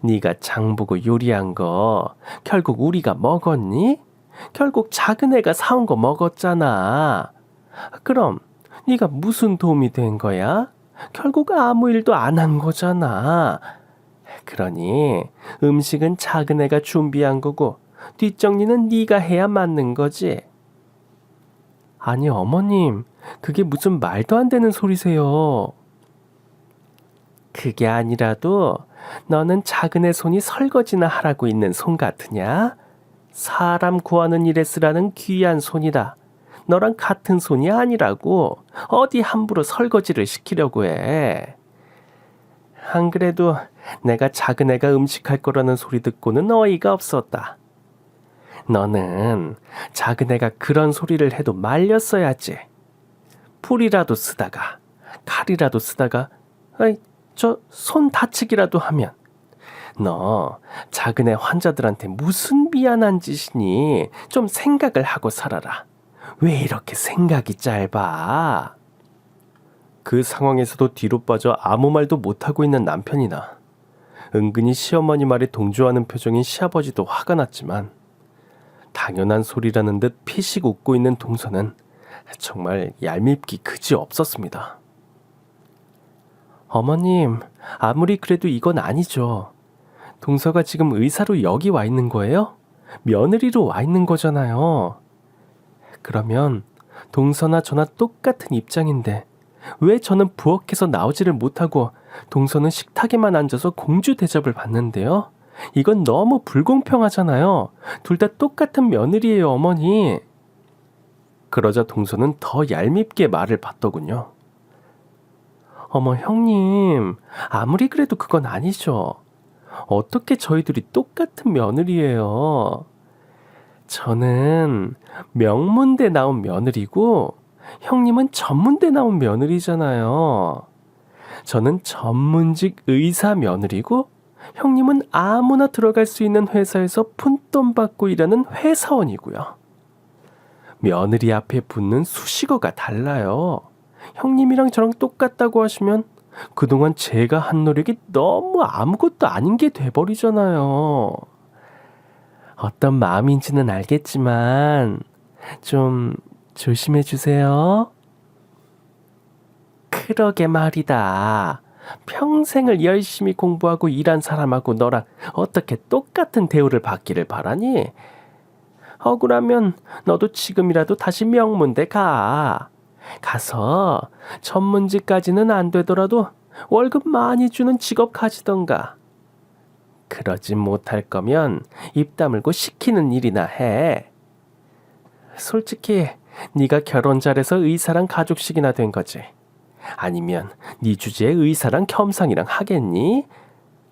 네가 장 보고 요리한 거 결국 우리가 먹었니? 결국 작은 애가 사온 거 먹었잖아. 그럼 네가 무슨 도움이 된 거야? 결국 아무 일도 안 한 거잖아. 그러니 음식은 작은 애가 준비한 거고 뒷정리는 네가 해야 맞는 거지. 아니 어머님, 그게 무슨 말도 안 되는 소리세요. 그게 아니라도 너는 작은 애 손이 설거지나 하라고 있는 손 같으냐? 사람 구하는 일에 쓰라는 귀한 손이다. 너랑 같은 손이 아니라고. 어디 함부로 설거지를 시키려고 해. 안 그래도 내가 작은 애가 음식할 거라는 소리 듣고는 어이가 없었다. 너는 작은 애가 그런 소리를 해도 말렸어야지. 풀이라도 쓰다가 칼이라도 쓰다가 저 손 다치기라도 하면 너 작은 애 환자들한테 무슨 미안한 짓이니? 좀 생각을 하고 살아라. 왜 이렇게 생각이 짧아? 그 상황에서도 뒤로 빠져 아무 말도 못하고 있는 남편이나 은근히 시어머니 말에 동조하는 표정인 시아버지도 화가 났지만 당연한 소리라는 듯 피식 웃고 있는 동서는 정말 얄밉기 그지 없었습니다. 어머님, 아무리 그래도 이건 아니죠. 동서가 지금 의사로 여기 와 있는 거예요? 며느리로 와 있는 거잖아요. 그러면 동서나 저나 똑같은 입장인데 왜 저는 부엌에서 나오지를 못하고 동서는 식탁에만 앉아서 공주 대접을 받는데요? 이건 너무 불공평하잖아요. 둘 다 똑같은 며느리예요, 어머니. 그러자 동서는 더 얄밉게 말을 받더군요. 어머 형님, 아무리 그래도 그건 아니죠. 어떻게 저희들이 똑같은 며느리예요. 저는 명문대 나온 며느리고 형님은 전문대 나온 며느리잖아요. 저는 전문직 의사 며느리고 형님은 아무나 들어갈 수 있는 회사에서 푼돈 받고 일하는 회사원이고요. 며느리 앞에 붙는 수식어가 달라요. 형님이랑 저랑 똑같다고 하시면 그동안 제가 한 노력이 너무 아무것도 아닌 게 돼버리잖아요. 어떤 마음인지는 알겠지만 좀 조심해 주세요. 그러게 말이다. 평생을 열심히 공부하고 일한 사람하고 너랑 어떻게 똑같은 대우를 받기를 바라니? 억울하면 너도 지금이라도 다시 명문대 가. 가서 전문직까지는 안 되더라도 월급 많이 주는 직업 가지던가. 그러지 못할 거면 입 다물고 시키는 일이나 해. 솔직히 네가 결혼 잘해서 의사랑 가족식이나 된 거지. 아니면 네 주제에 의사랑 겸상이랑 하겠니?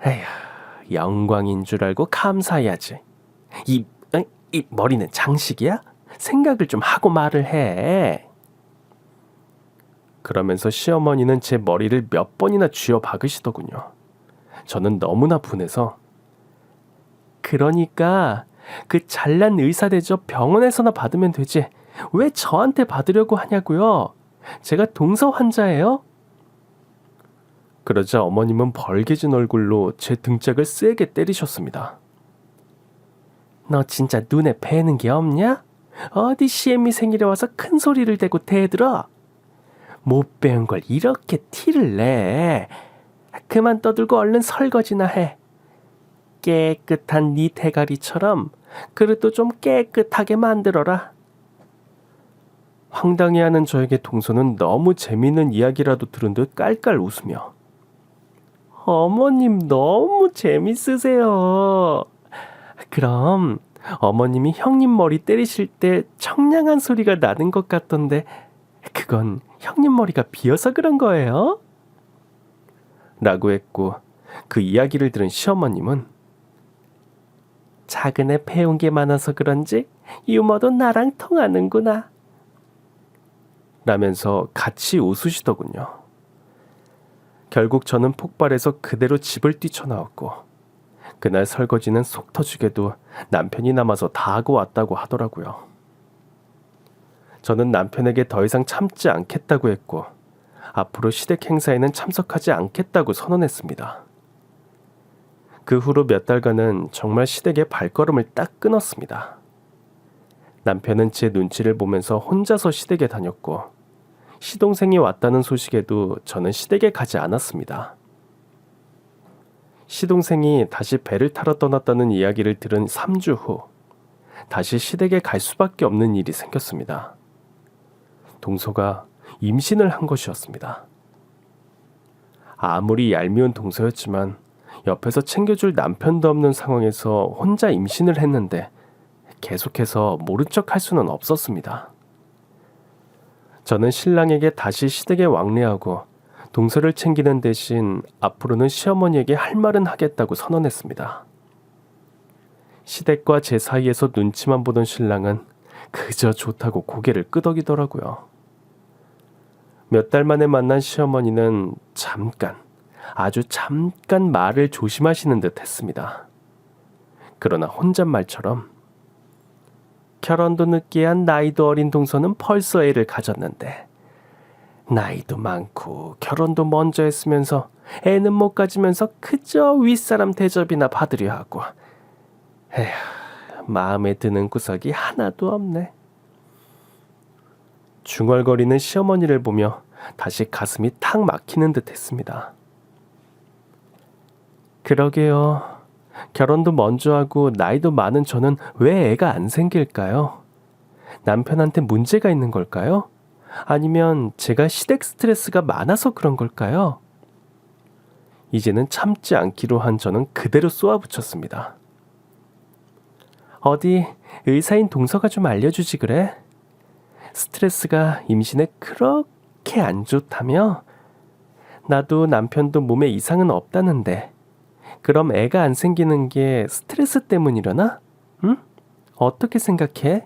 에휴, 영광인 줄 알고 감사해야지. 이 머리는 장식이야? 생각을 좀 하고 말을 해. 그러면서 시어머니는 제 머리를 몇 번이나 쥐어 박으시더군요. 저는 너무나 분해서 그러니까 그 잘난 의사 대접 병원에서나 받으면 되지. 왜 저한테 받으려고 하냐고요? 제가 동서 환자예요? 그러자 어머님은 벌개진 얼굴로 제 등짝을 세게 때리셨습니다. 너 진짜 눈에 뵈는 게 없냐? 어디 CM이 생일에 와서 큰 소리를 대고 대들어? 못 배운 걸 이렇게 티를 내. 그만 떠들고 얼른 설거지나 해. 깨끗한 네 대가리처럼 그릇도 좀 깨끗하게 만들어라. 황당해하는 저에게 동서는 너무 재밌는 이야기라도 들은 듯 깔깔 웃으며 어머님 너무 재밌으세요. 그럼 어머님이 형님 머리 때리실 때 청량한 소리가 나는 것 같던데 그건 형님 머리가 비어서 그런 거예요? 라고 했고 그 이야기를 들은 시어머님은 작은 애 배운 게 많아서 그런지 유머도 나랑 통하는구나 라면서 같이 웃으시더군요. 결국 저는 폭발해서 그대로 집을 뛰쳐나왔고 그날 설거지는 속 터지게도 남편이 남아서 다 하고 왔다고 하더라고요. 저는 남편에게 더 이상 참지 않겠다고 했고 앞으로 시댁 행사에는 참석하지 않겠다고 선언했습니다. 그 후로 몇 달간은 정말 시댁의 발걸음을 딱 끊었습니다. 남편은 제 눈치를 보면서 혼자서 시댁에 다녔고 시동생이 왔다는 소식에도 저는 시댁에 가지 않았습니다. 시동생이 다시 배를 타러 떠났다는 이야기를 들은 3주 후 다시 시댁에 갈 수밖에 없는 일이 생겼습니다. 동서가 임신을 한 것이었습니다. 아무리 얄미운 동서였지만 옆에서 챙겨줄 남편도 없는 상황에서 혼자 임신을 했는데 계속해서 모른 척 할 수는 없었습니다. 저는 신랑에게 다시 시댁에 왕래하고 동서를 챙기는 대신 앞으로는 시어머니에게 할 말은 하겠다고 선언했습니다. 시댁과 제 사이에서 눈치만 보던 신랑은 그저 좋다고 고개를 끄덕이더라고요. 몇 달 만에 만난 시어머니는 아주 잠깐 말을 조심하시는 듯 했습니다. 그러나 혼잣말처럼 결혼도 늦게 한 나이도 어린 동서는 벌써 애를 가졌는데 나이도 많고 결혼도 먼저 했으면서 애는 못 가지면서 그저 윗사람 대접이나 받으려 하고 에휴, 마음에 드는 구석이 하나도 없네. 중얼거리는 시어머니를 보며 다시 가슴이 탁 막히는 듯 했습니다. 그러게요. 결혼도 먼저 하고 나이도 많은 저는 왜 애가 안 생길까요? 남편한테 문제가 있는 걸까요? 아니면 제가 시댁 스트레스가 많아서 그런 걸까요? 이제는 참지 않기로 한 저는 그대로 쏘아붙였습니다. 어디 의사인 동서가 좀 알려주지 그래? 스트레스가 임신에 그렇게 안 좋다며? 나도 남편도 몸에 이상은 없다는데 그럼 애가 안 생기는 게 스트레스 때문이려나? 응? 어떻게 생각해?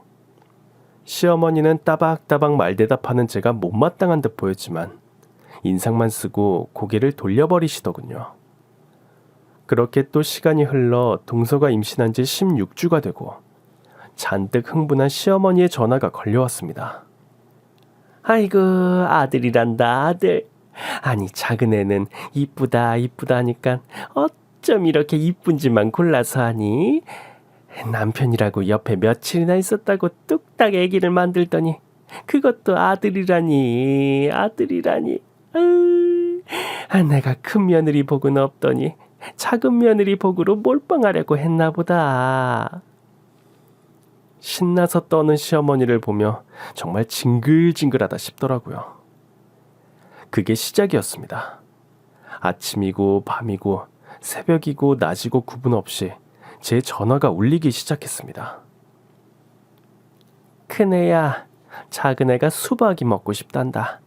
시어머니는 따박따박 말대답하는 제가 못마땅한 듯 보였지만 인상만 쓰고 고개를 돌려버리시더군요. 그렇게 또 시간이 흘러 동서가 임신한 지 16주가 되고 잔뜩 흥분한 시어머니의 전화가 걸려왔습니다. 아이고 아들이란다 아들. 아니 작은 애는 이쁘다 하니까 어쩜 이렇게 이쁜지만 골라서 하니? 남편이라고 옆에 며칠이나 있었다고 뚝딱 아기를 만들더니 그것도 아들이라니. 내가 큰 며느리 복은 없더니 작은 며느리 복으로 몰빵하려고 했나 보다. 신나서 떠는 시어머니를 보며 정말 징글징글하다 싶더라고요. 그게 시작이었습니다. 아침이고 밤이고 새벽이고 낮이고 구분 없이 제 전화가 울리기 시작했습니다. 큰애야, 작은애가 수박이 먹고 싶단다.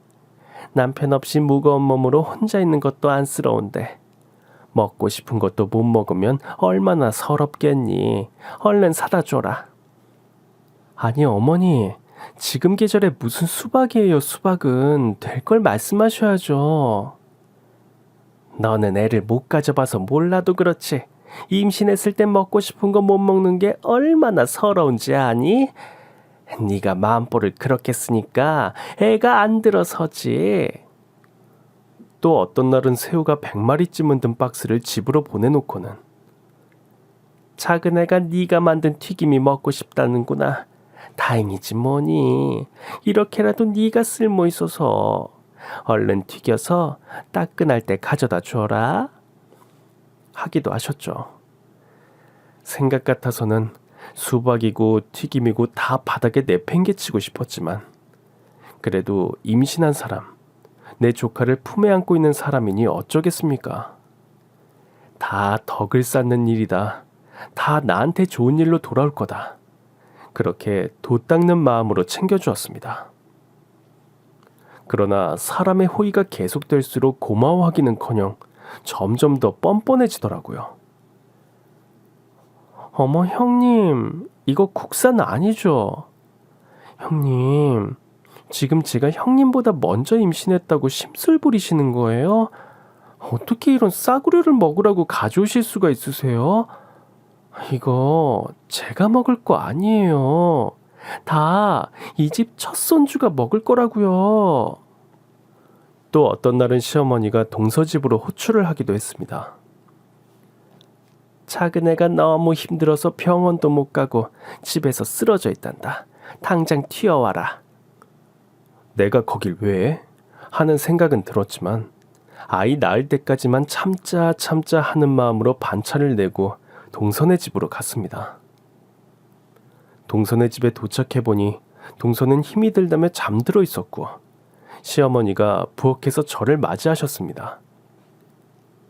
남편 없이 무거운 몸으로 혼자 있는 것도 안쓰러운데 먹고 싶은 것도 못 먹으면 얼마나 서럽겠니? 얼른 사다 줘라. 아니 어머니, 지금 계절에 무슨 수박이에요. 수박은 될 걸 말씀하셔야죠. 너는 애를 못 가져봐서 몰라도 그렇지. 임신했을 때 먹고 싶은 거 못 먹는 게 얼마나 서러운지 아니? 네가 마음보를 그렇게 쓰니까 애가 안 들어서지. 또 어떤 날은 새우가 100마리쯤은 든 박스를 집으로 보내놓고는 작은 애가 네가 만든 튀김이 먹고 싶다는구나. 다행이지 뭐니. 이렇게라도 네가 쓸모 있어서 얼른 튀겨서 따끈할 때 가져다 줘라. 하기도 하셨죠. 생각 같아서는 수박이고 튀김이고 다 바닥에 내팽개치고 싶었지만 그래도 임신한 사람, 내 조카를 품에 안고 있는 사람이니 어쩌겠습니까? 다 덕을 쌓는 일이다. 다 나한테 좋은 일로 돌아올 거다. 그렇게 도 닦는 마음으로 챙겨주었습니다. 그러나 사람의 호의가 계속될수록 고마워하기는커녕 점점 더 뻔뻔해지더라고요. 어머 형님, 이거 국산 아니죠? 형님, 지금 제가 형님보다 먼저 임신했다고 심술 부리시는 거예요? 어떻게 이런 싸구려를 먹으라고 가져오실 수가 있으세요? 이거 제가 먹을 거 아니에요. 다 이 집 첫 손주가 먹을 거라고요. 또 어떤 날은 시어머니가 동서집으로 호출을 하기도 했습니다. 작은 애가 너무 힘들어서 병원도 못 가고 집에서 쓰러져 있단다. 당장 튀어와라. 내가 거길 왜? 하는 생각은 들었지만 아이 낳을 때까지만 참자 하는 마음으로 반차를 내고 동선의 집으로 갔습니다. 동선의 집에 도착해보니 동선은 힘이 들다며 잠들어 있었고 시어머니가 부엌에서 저를 맞이하셨습니다.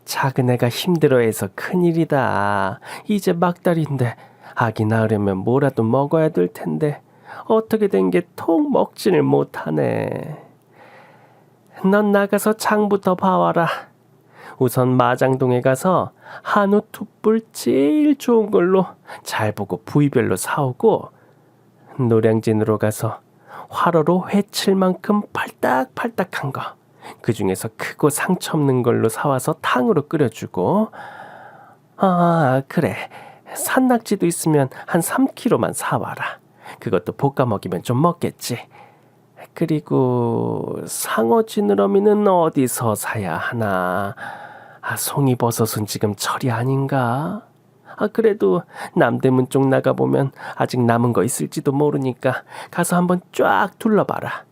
작은 애가 힘들어해서 큰일이다. 이제 막달인데 아기 낳으려면 뭐라도 먹어야 될 텐데 어떻게 된 게 통 먹지를 못하네. 넌 나가서 장부터 봐와라. 우선 마장동에 가서 한우 툭불 제일 좋은 걸로 잘 보고 부위별로 사오고 노량진으로 가서 화로로 회칠만큼 팔딱팔딱한 거 그 중에서 크고 상처 없는 걸로 사와서 탕으로 끓여주고 아 그래 산낙지도 있으면 한 3kg만 사와라. 그것도 볶아 먹이면 좀 먹겠지. 그리고 상어 지느러미는 어디서 사야 하나. 송이버섯은 지금 철이 아닌가? 그래도 남대문 쪽 나가보면 아직 남은 거 있을지도 모르니까 가서 한번 쫙 둘러봐라.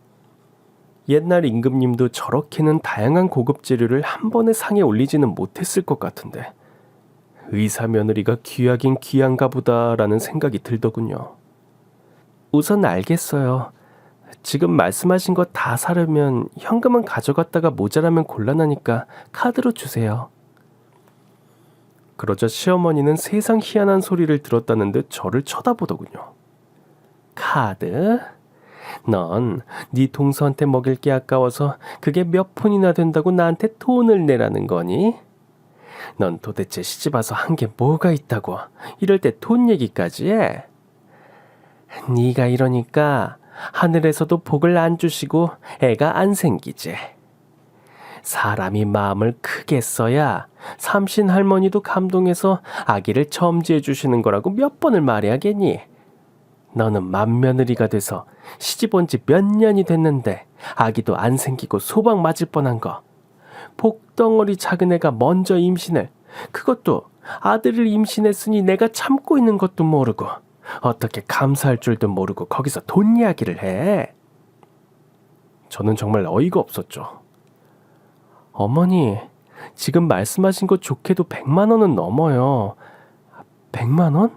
옛날 임금님도 저렇게는 다양한 고급 재료를 한 번에 상에 올리지는 못했을 것 같은데 의사 며느리가 귀하긴 귀한가 보다라는 생각이 들더군요. 우선 알겠어요. 지금 말씀하신 거 다 사려면 현금은 가져갔다가 모자라면 곤란하니까 카드로 주세요. 그러자 시어머니는 세상 희한한 소리를 들었다는 듯 저를 쳐다보더군요. 카드? 넌 네 동서한테 먹일 게 아까워서 그게 몇 푼이나 된다고 나한테 돈을 내라는 거니? 넌 도대체 시집와서 한 게 뭐가 있다고 이럴 때 돈 얘기까지 해? 네가 이러니까 하늘에서도 복을 안 주시고 애가 안 생기지. 사람이 마음을 크게 써야 삼신 할머니도 감동해서 아기를 점지해 주시는 거라고 몇 번을 말해야겠니? 너는 맏며느리가 돼서 시집 온 지 몇 년이 됐는데 아기도 안 생기고 소박 맞을 뻔한 거. 복덩어리 작은 애가 먼저 임신을, 그것도 아들을 임신했으니 내가 참고 있는 것도 모르고 어떻게 감사할 줄도 모르고 거기서 돈 이야기를 해. 저는 정말 어이가 없었죠. 어머니, 지금 말씀하신 거 좋게도 100만 원은 넘어요. 100만 원?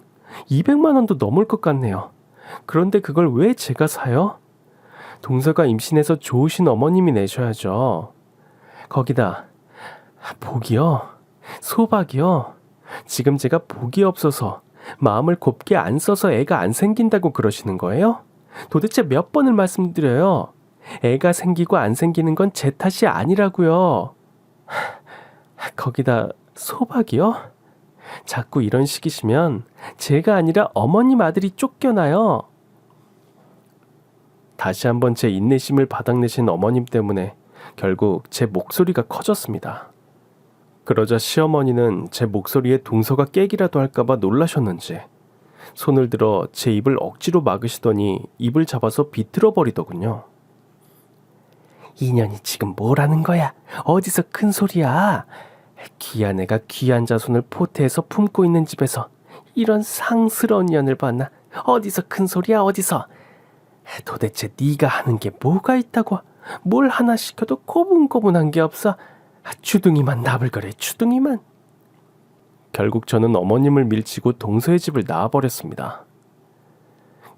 200만 원도 넘을 것 같네요. 그런데 그걸 왜 제가 사요? 동서가 임신해서 좋으신 어머님이 내셔야죠. 거기다 복이요. 소박이요? 지금 제가 복이 없어서 마음을 곱게 안 써서 애가 안 생긴다고 그러시는 거예요? 도대체 몇 번을 말씀드려요? 애가 생기고 안 생기는 건 제 탓이 아니라고요. 거기다 소박이요? 자꾸 이런 식이시면 제가 아니라 어머님 아들이 쫓겨나요. 다시 한번 제 인내심을 바닥내신 어머님 때문에 결국 제 목소리가 커졌습니다. 그러자 시어머니는 제 목소리에 동서가 깨기라도 할까봐 놀라셨는지 손을 들어 제 입을 억지로 막으시더니 입을 잡아서 비틀어 버리더군요. 이년이 지금 뭐라는 거야? 어디서 큰 소리야? 귀한 애가 귀한 자손을 포태해서 품고 있는 집에서 이런 상스러운 년을 봤나? 어디서 큰 소리야 어디서? 도대체 네가 하는 게 뭐가 있다고? 뭘 하나 시켜도 고분고분한 게 없어. 주둥이만 나불거려 주둥이만. 결국 저는 어머님을 밀치고 동서의 집을 나와버렸습니다.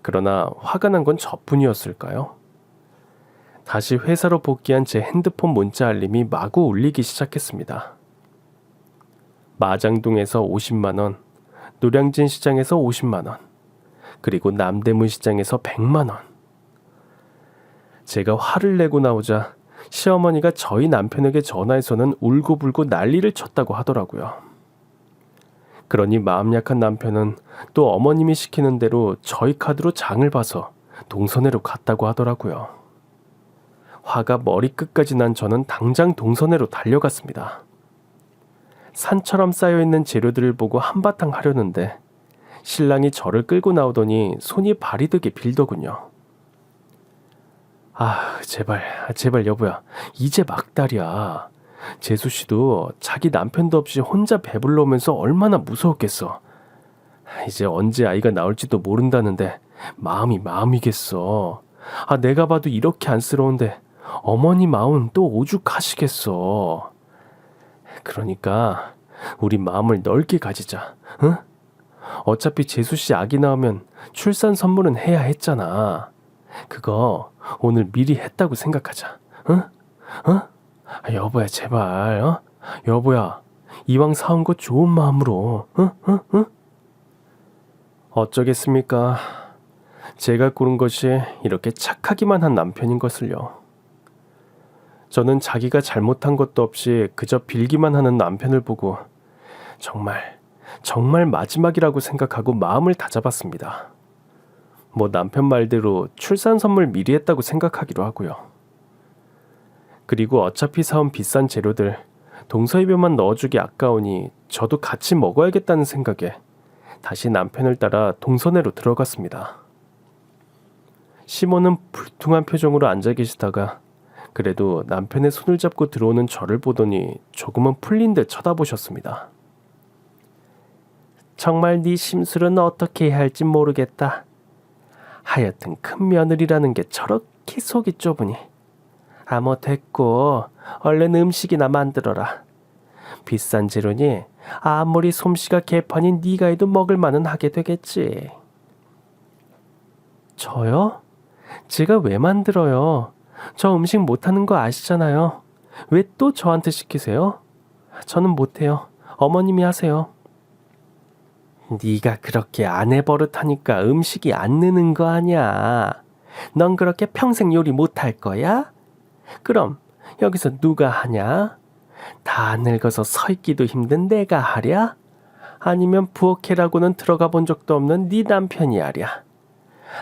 그러나 화가 난 건 저뿐이었을까요? 다시 회사로 복귀한 제 핸드폰 문자 알림이 마구 울리기 시작했습니다. 마장동에서 50만 원, 노량진 시장에서 50만 원, 그리고 남대문 시장에서 100만 원. 제가 화를 내고 나오자 시어머니가 저희 남편에게 전화해서는 울고불고 난리를 쳤다고 하더라고요. 그러니 마음 약한 남편은 또 어머님이 시키는 대로 저희 카드로 장을 봐서 동선회로 갔다고 하더라고요. 화가 머리끝까지 난 저는 당장 동선회로 달려갔습니다. 산처럼 쌓여있는 재료들을 보고 한바탕 하려는데 신랑이 저를 끌고 나오더니 손이 발이 되게 빌더군요. 제발 여보야, 이제 막달이야. 재수씨도 자기 남편도 없이 혼자 배불러 오면서 얼마나 무서웠겠어. 이제 언제 아이가 나올지도 모른다는데 마음이겠어. 내가 봐도 이렇게 안쓰러운데 어머니 마음 또 오죽하시겠어. 그러니까 우리 마음을 넓게 가지자. 응? 어차피 재수씨 아기 나오면 출산 선물은 해야 했잖아. 그거 오늘 미리 했다고 생각하자. 응? 여보야 제발. 여보야 이왕 사온 거 좋은 마음으로. 응? 어쩌겠습니까. 제가 고른 것이 이렇게 착하기만 한 남편인 것을요. 저는 자기가 잘못한 것도 없이 그저 빌기만 하는 남편을 보고 정말 마지막이라고 생각하고 마음을 다잡았습니다. 남편 말대로 출산 선물 미리 했다고 생각하기로 하고요. 그리고 어차피 사온 비싼 재료들 동서 입에만 넣어주기 아까우니 저도 같이 먹어야겠다는 생각에 다시 남편을 따라 동선회로 들어갔습니다. 시모는 불퉁한 표정으로 앉아 계시다가 그래도 남편의 손을 잡고 들어오는 저를 보더니 조금은 풀린 듯 쳐다보셨습니다. 정말 네 심술은 어떻게 해야 할지 모르겠다. 하여튼 큰 며느리라는 게 저렇게 속이 좁으니. 됐고 얼른 음식이나 만들어라. 비싼 재료니 아무리 솜씨가 개판인 네가 해도 먹을 만은 하게 되겠지. 저요? 제가 왜 만들어요? 저 음식 못하는 거 아시잖아요. 왜 또 저한테 시키세요? 저는 못해요. 어머님이 하세요. 네가 그렇게 아내 버릇하니까 음식이 안 느는 거 아니야. 넌 그렇게 평생 요리 못할 거야? 그럼 여기서 누가 하냐? 다 늙어서 서 있기도 힘든 내가 하랴? 아니면 부엌에라고는 들어가 본 적도 없는 네 남편이 하랴?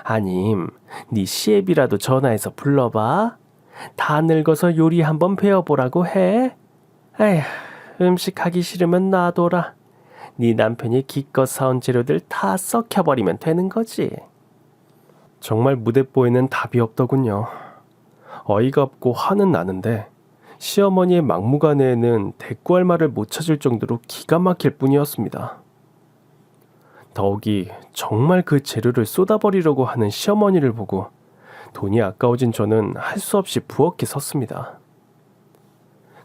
아님 네 시애비라도 전화해서 불러봐. 다 늙어서 요리 한번 배워보라고 해. 에휴, 음식 하기 싫으면 놔둬라. 네 남편이 기껏 사온 재료들 다 썩혀버리면 되는 거지. 정말 무대뽀에는 답이 없더군요. 어이가 없고 화는 나는데 시어머니의 막무가내에는 대꾸할 말을 못 찾을 정도로 기가 막힐 뿐이었습니다. 더욱이 정말 그 재료를 쏟아버리려고 하는 시어머니를 보고 돈이 아까워진 저는 할 수 없이 부엌에 섰습니다.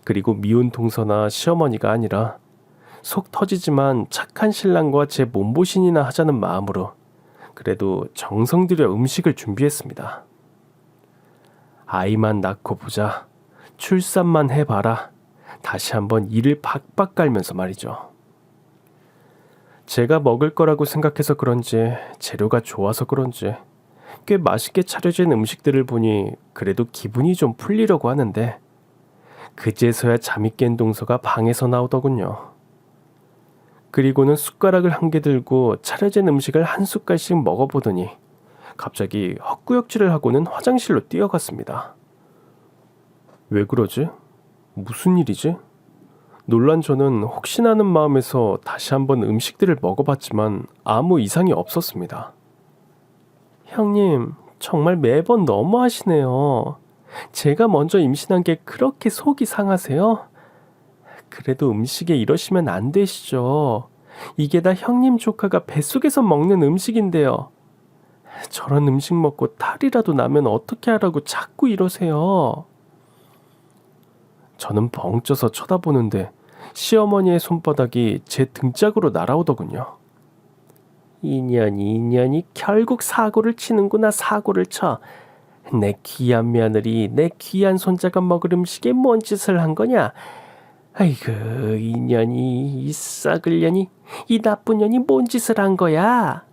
그리고 미운 동서나 시어머니가 아니라 속 터지지만 착한 신랑과 제 몸보신이나 하자는 마음으로 그래도 정성 들여 음식을 준비했습니다. 아이만 낳고 보자. 출산만 해봐라. 다시 한번 이를 박박 깔면서 말이죠. 제가 먹을 거라고 생각해서 그런지 재료가 좋아서 그런지 꽤 맛있게 차려진 음식들을 보니 그래도 기분이 좀 풀리려고 하는데 그제서야 잠이 깬 동서가 방에서 나오더군요. 그리고는 숟가락을 한 개 들고 차려진 음식을 한 숟갈씩 먹어보더니 갑자기 헛구역질을 하고는 화장실로 뛰어갔습니다. 왜 그러지? 무슨 일이지? 놀란 저는 혹시나 하는 마음에서 다시 한번 음식들을 먹어봤지만 아무 이상이 없었습니다. 형님, 정말 매번 너무하시네요. 제가 먼저 임신한 게 그렇게 속이 상하세요? 그래도 음식에 이러시면 안 되시죠. 이게 다 형님 조카가 뱃속에서 먹는 음식인데요. 저런 음식 먹고 탈이라도 나면 어떻게 하라고 자꾸 이러세요. 저는 벙 쪄서 쳐다보는데 시어머니의 손바닥이 제 등짝으로 날아오더군요. 인연이 결국 사고를 치는구나. 사고를 쳐. 내 귀한 며느리, 내 귀한 손자가 먹을 음식에 뭔 짓을 한 거냐. 아이고, 이 썩을 년이, 이 나쁜 년이 뭔 짓을 한 거야.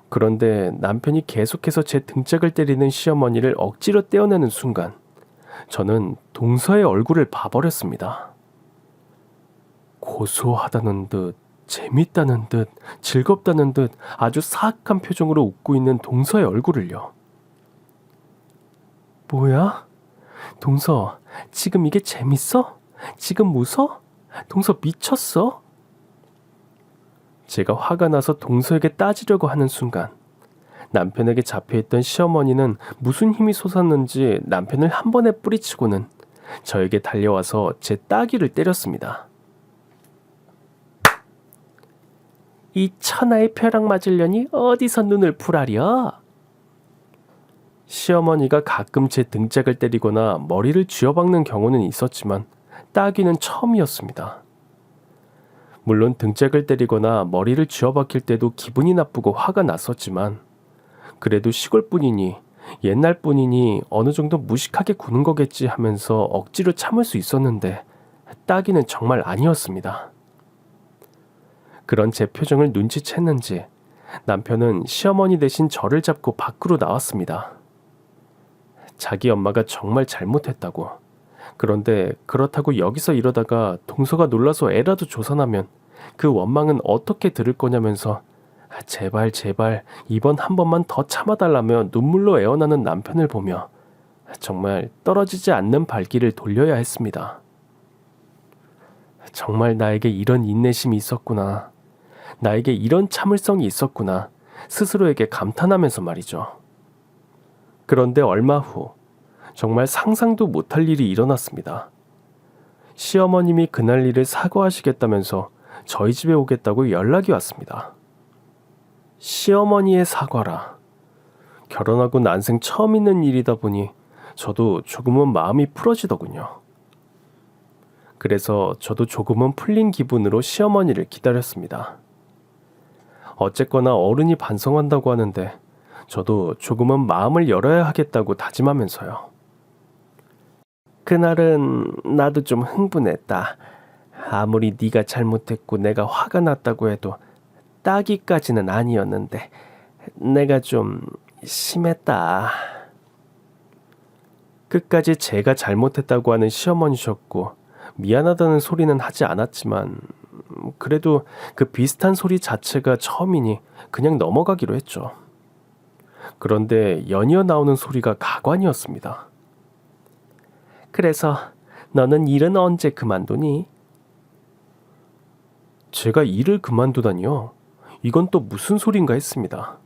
그런데 남편이 계속해서 제 등짝을 때리는 시어머니를 억지로 떼어내는 순간 저는 동서의 얼굴을 봐버렸습니다. 고소하다는 듯, 재밌다는 듯, 즐겁다는 듯 아주 사악한 표정으로 웃고 있는 동서의 얼굴을요. 뭐야? 동서, 지금 이게 재밌어? 지금 웃어? 동서 미쳤어? 제가 화가 나서 동서에게 따지려고 하는 순간 남편에게 잡혀있던 시어머니는 무슨 힘이 솟았는지 남편을 한 번에 뿌리치고는 저에게 달려와서 제 따귀를 때렸습니다. 이 천하의 벼락 맞으려니 어디서 눈을 풀하려? 시어머니가 가끔 제 등짝을 때리거나 머리를 쥐어박는 경우는 있었지만 따귀는 처음이었습니다. 물론 등짝을 때리거나 머리를 쥐어박힐 때도 기분이 나쁘고 화가 났었지만 그래도 시골뿐이니 옛날뿐이니 어느 정도 무식하게 구는 거겠지 하면서 억지로 참을 수 있었는데 따귀는 정말 아니었습니다. 그런 제 표정을 눈치챘는지 남편은 시어머니 대신 저를 잡고 밖으로 나왔습니다. 자기 엄마가 정말 잘못했다고. 그런데 그렇다고 여기서 이러다가 동서가 놀라서 애라도 조산하면 그 원망은 어떻게 들을 거냐면서 제발 이번 한 번만 더 참아달라며 눈물로 애원하는 남편을 보며 정말 떨어지지 않는 발길을 돌려야 했습니다. 정말 나에게 이런 인내심이 있었구나. 나에게 이런 참을성이 있었구나. 스스로에게 감탄하면서 말이죠. 그런데 얼마 후 정말 상상도 못할 일이 일어났습니다. 시어머님이 그날 일을 사과하시겠다면서 저희 집에 오겠다고 연락이 왔습니다. 시어머니의 사과라. 결혼하고 난생 처음 있는 일이다 보니 저도 조금은 마음이 풀어지더군요. 그래서 저도 조금은 풀린 기분으로 시어머니를 기다렸습니다. 어쨌거나 어른이 반성한다고 하는데 저도 조금은 마음을 열어야 하겠다고 다짐하면서요. 그날은 나도 좀 흥분했다. 아무리 네가 잘못했고 내가 화가 났다고 해도 따기까지는 아니었는데 내가 좀 심했다. 끝까지 제가 잘못했다고 하는 시어머니셨고 미안하다는 소리는 하지 않았지만 그래도 그 비슷한 소리 자체가 처음이니 그냥 넘어가기로 했죠. 그런데 연이어 나오는 소리가 가관이었습니다. 그래서 너는 일은 언제 그만두니? 제가 일을 그만두다니요? 이건 또 무슨 소린가 했습니다.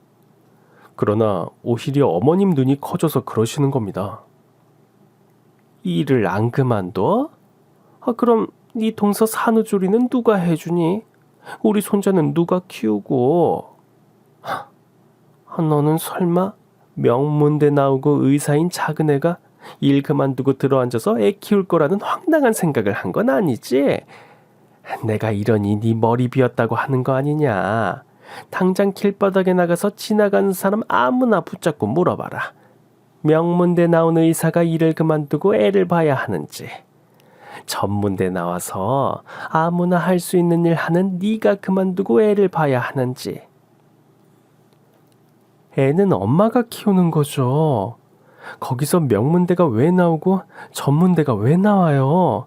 그러나 오히려 어머님 눈이 커져서 그러시는 겁니다. 일을 안 그만둬? 그럼 네 동서 산후조리는 누가 해주니? 우리 손자는 누가 키우고? 너는 설마 명문대 나오고 의사인 작은 애가 일 그만두고 들어앉아서 애 키울 거라는 황당한 생각을 한 건 아니지? 내가 이러니 네 머리 비었다고 하는 거 아니냐? 당장 길바닥에 나가서 지나가는 사람 아무나 붙잡고 물어봐라. 명문대 나온 의사가 일을 그만두고 애를 봐야 하는지, 전문대 나와서 아무나 할 수 있는 일 하는 네가 그만두고 애를 봐야 하는지. 애는 엄마가 키우는 거죠. 거기서 명문대가 왜 나오고 전문대가 왜 나와요?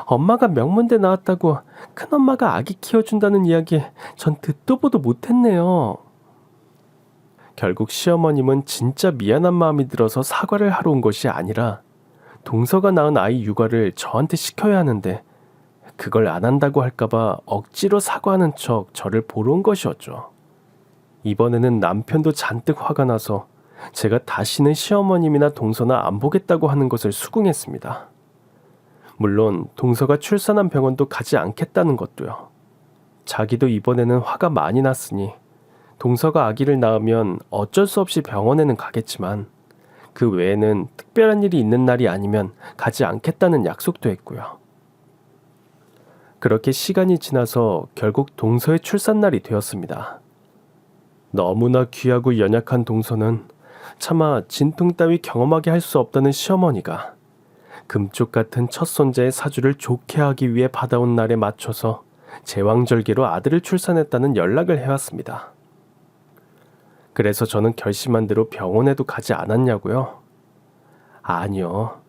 엄마가 명문대 나왔다고 큰엄마가 아기 키워준다는 이야기 전 듣도 보도 못했네요. 결국 시어머님은 진짜 미안한 마음이 들어서 사과를 하러 온 것이 아니라 동서가 낳은 아이 육아를 저한테 시켜야 하는데 그걸 안 한다고 할까봐 억지로 사과하는 척 저를 보러 온 것이었죠. 이번에는 남편도 잔뜩 화가 나서 제가 다시는 시어머님이나 동서나 안 보겠다고 하는 것을 수긍했습니다. 물론 동서가 출산한 병원도 가지 않겠다는 것도요. 자기도 이번에는 화가 많이 났으니 동서가 아기를 낳으면 어쩔 수 없이 병원에는 가겠지만 그 외에는 특별한 일이 있는 날이 아니면 가지 않겠다는 약속도 했고요. 그렇게 시간이 지나서 결국 동서의 출산날이 되었습니다. 너무나 귀하고 연약한 동서는 차마 진통 따위 경험하게 할 수 없다는 시어머니가 금쪽 같은 첫 손자의 사주를 좋게 하기 위해 받아온 날에 맞춰서 제왕절개로 아들을 출산했다는 연락을 해왔습니다. 그래서 저는 결심한 대로 병원에도 가지 않았냐고요? 아니요.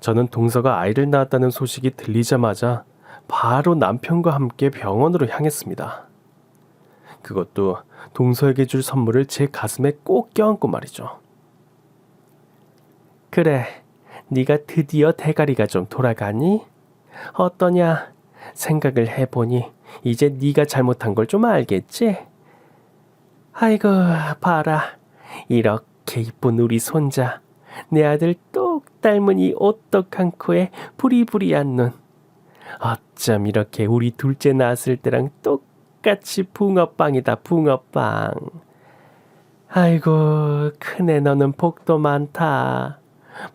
저는 동서가 아이를 낳았다는 소식이 들리자마자 바로 남편과 함께 병원으로 향했습니다. 그것도 동서에게 줄 선물을 제 가슴에 꼭 껴안고 말이죠. 그래, 네가 드디어 대가리가 좀 돌아가니? 어떠냐? 생각을 해보니 이제 네가 잘못한 걸 좀 알겠지? 아이고, 봐라. 이렇게 이쁜 우리 손자. 내 아들 똑 닮은 이 오똑한 코에 부리부리한 눈. 어쩜 이렇게 우리 둘째 낳았을 때랑 똑같이 붕어빵이다, 붕어빵. 아이고, 큰애 너는 복도 많다.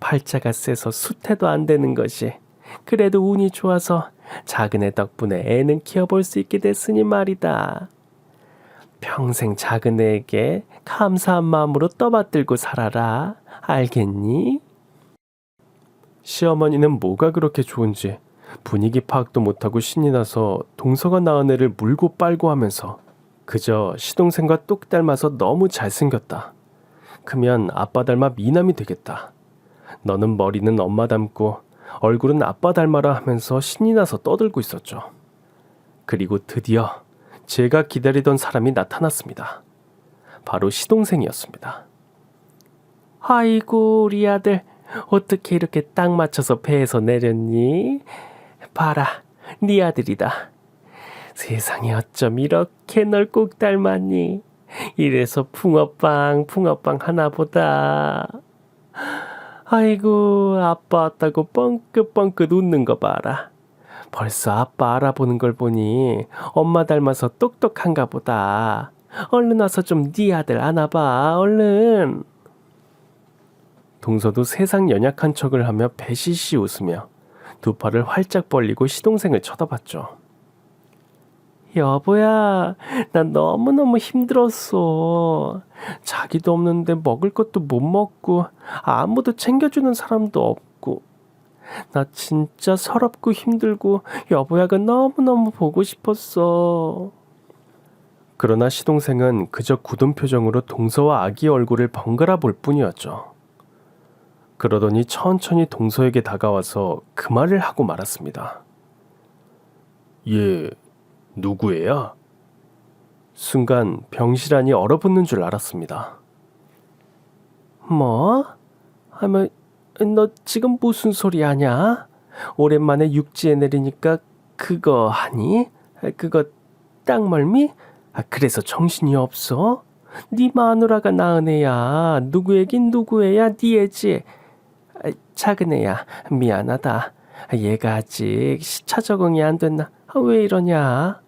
팔자가 세서 수태도 안 되는 것이. 그래도 운이 좋아서 작은애 덕분에 애는 키워볼 수 있게 됐으니 말이다. 평생 작은애에게 감사한 마음으로 떠받들고 살아라. 알겠니? 시어머니는 뭐가 그렇게 좋은지 분위기 파악도 못하고 신이 나서 동서가 낳은 애를 물고 빨고 하면서 그저 시동생과 똑 닮아서 너무 잘생겼다. 크면 아빠 닮아 미남이 되겠다. 너는 머리는 엄마 닮고 얼굴은 아빠 닮아라 하면서 신이 나서 떠들고 있었죠. 그리고 드디어 제가 기다리던 사람이 나타났습니다. 바로 시동생이었습니다. 아이고 우리 아들 어떻게 이렇게 딱 맞춰서 배에서 내렸니? 봐라 네 아들이다. 세상에 어쩜 이렇게 널 꼭 닮았니? 이래서 붕어빵 하나보다. 아이고 아빠 왔다고 뻥긋뻥긋 웃는 거 봐라. 벌써 아빠 알아보는 걸 보니 엄마 닮아서 똑똑한가 보다. 얼른 와서 좀 네 아들 안아봐 얼른. 동서도 세상 연약한 척을 하며 배시시 웃으며 두 팔을 활짝 벌리고 시동생을 쳐다봤죠. 여보야, 난 너무너무 힘들었어. 자기도 없는데 먹을 것도 못 먹고 아무도 챙겨주는 사람도 없고 나 진짜 서럽고 힘들고 여보야가 너무너무 보고 싶었어. 그러나 시동생은 그저 굳은 표정으로 동서와 아기의 얼굴을 번갈아 볼 뿐이었죠. 그러더니 천천히 동서에게 다가와서 그 말을 하고 말았습니다. 얘 누구애야? 순간 병실안이 얼어붙는 줄 알았습니다. 뭐? 하면 너 지금 무슨 소리 하냐? 오랜만에 육지에 내리니까 그거 하니? 그거 땅멀미? 그래서 정신이 없어? 네 마누라가 낳은 애야. 누구 애긴 누구 애야? 네 애지? 작은 애야. 미안하다. 얘가 아직 시차 적응이 안 됐나? 왜 이러냐?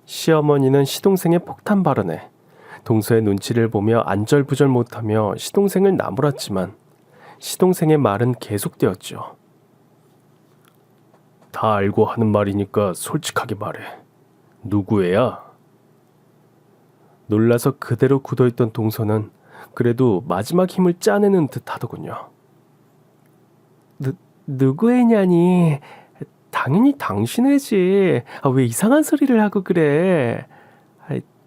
시어머니는 시동생의 폭탄 발언에 동서의 눈치를 보며 안절부절 못하며 시동생을 나무랐지만 시동생의 말은 계속되었죠. 다 알고 하는 말이니까 솔직하게 말해. 누구 애야? 놀라서 그대로 굳어있던 동서는 그래도 마지막 힘을 짜내는 듯 하더군요. 누구 애냐니? 당연히 당신 애지. 왜 이상한 소리를 하고 그래?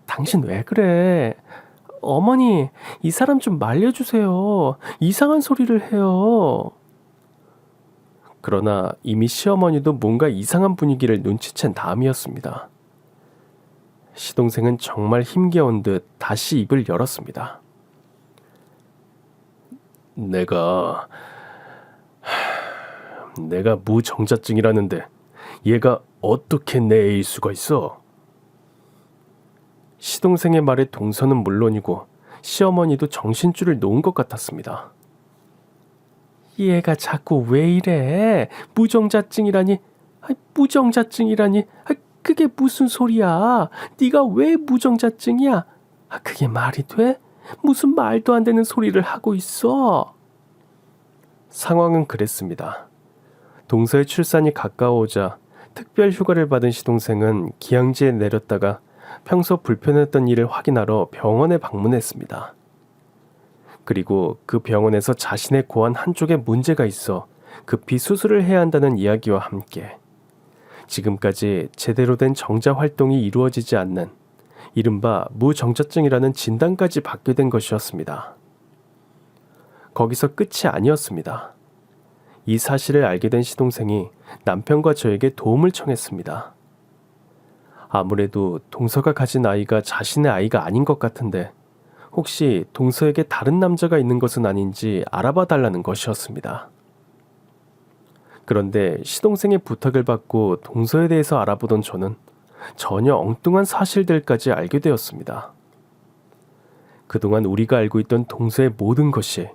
당신 왜 그래? 어머니, 이 사람 좀 말려주세요. 이상한 소리를 해요. 그러나 이미 시어머니도 뭔가 이상한 분위기를 눈치챈 다음이었습니다. 시동생은 정말 힘겨운 듯 다시 입을 열었습니다. 내가 무정자증이라는데 얘가 어떻게 내 애일 수가 있어? 시동생의 말에 동서는 물론이고 시어머니도 정신줄을 놓은 것 같았습니다. 얘가 자꾸 왜 이래? 무정자증이라니? 무정자증이라니? 그게 무슨 소리야? 네가 왜 무정자증이야? 그게 말이 돼? 무슨 말도 안 되는 소리를 하고 있어? 상황은 그랬습니다. 동서의 출산이 가까워오자 특별 휴가를 받은 시동생은 기항지에 내렸다가 평소 불편했던 일을 확인하러 병원에 방문했습니다. 그리고 그 병원에서 자신의 고안 한쪽에 문제가 있어 급히 수술을 해야 한다는 이야기와 함께 지금까지 제대로 된 정자 활동이 이루어지지 않는 이른바 무정자증이라는 진단까지 받게 된 것이었습니다. 거기서 끝이 아니었습니다. 이 사실을 알게 된 시동생이 남편과 저에게 도움을 청했습니다. 아무래도 동서가 가진 아이가 자신의 아이가 아닌 것 같은데 혹시 동서에게 다른 남자가 있는 것은 아닌지 알아봐 달라는 것이었습니다. 그런데 시동생의 부탁을 받고 동서에 대해서 알아보던 저는 전혀 엉뚱한 사실들까지 알게 되었습니다. 그동안 우리가 알고 있던 동서의 모든 것이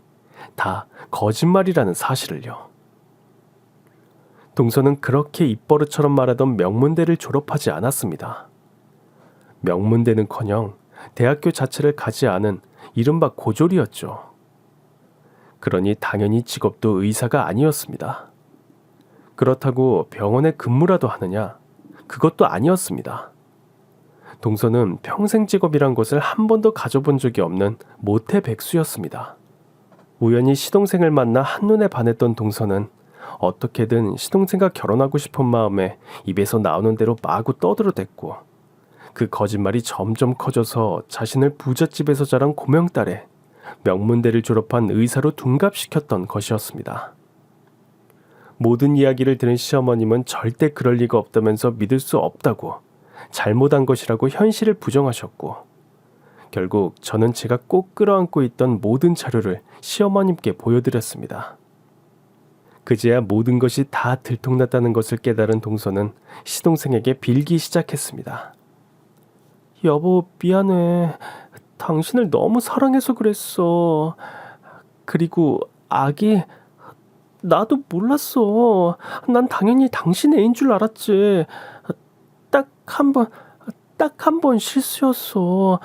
다 거짓말이라는 사실을요. 동서는 그렇게 입버릇처럼 말하던 명문대를 졸업하지 않았습니다. 명문대는커녕 대학교 자체를 가지 않은 이른바 고졸이었죠. 그러니 당연히 직업도 의사가 아니었습니다. 그렇다고 병원에 근무라도 하느냐? 그것도 아니었습니다. 동서는 평생 직업이란 것을 한 번도 가져본 적이 없는 모태백수였습니다. 우연히 시동생을 만나 한눈에 반했던 동서는 어떻게든 시동생과 결혼하고 싶은 마음에 입에서 나오는 대로 마구 떠들어댔고 그 거짓말이 점점 커져서 자신을 부잣집에서 자란 고명딸에 명문대를 졸업한 의사로 둔갑시켰던 것이었습니다. 모든 이야기를 들은 시어머님은 절대 그럴 리가 없다면서 믿을 수 없다고 잘못한 것이라고 현실을 부정하셨고 결국 저는 제가 꼭 끌어안고 있던 모든 자료를 시어머님께 보여드렸습니다. 그제야 모든 것이 다 들통났다는 것을 깨달은 동서는 시동생에게 빌기 시작했습니다. 여보, 미안해. 당신을 너무 사랑해서 그랬어. 그리고 아기, 나도 몰랐어. 난 당연히 당신 애인 줄 알았지. 딱 한 번 실수였어.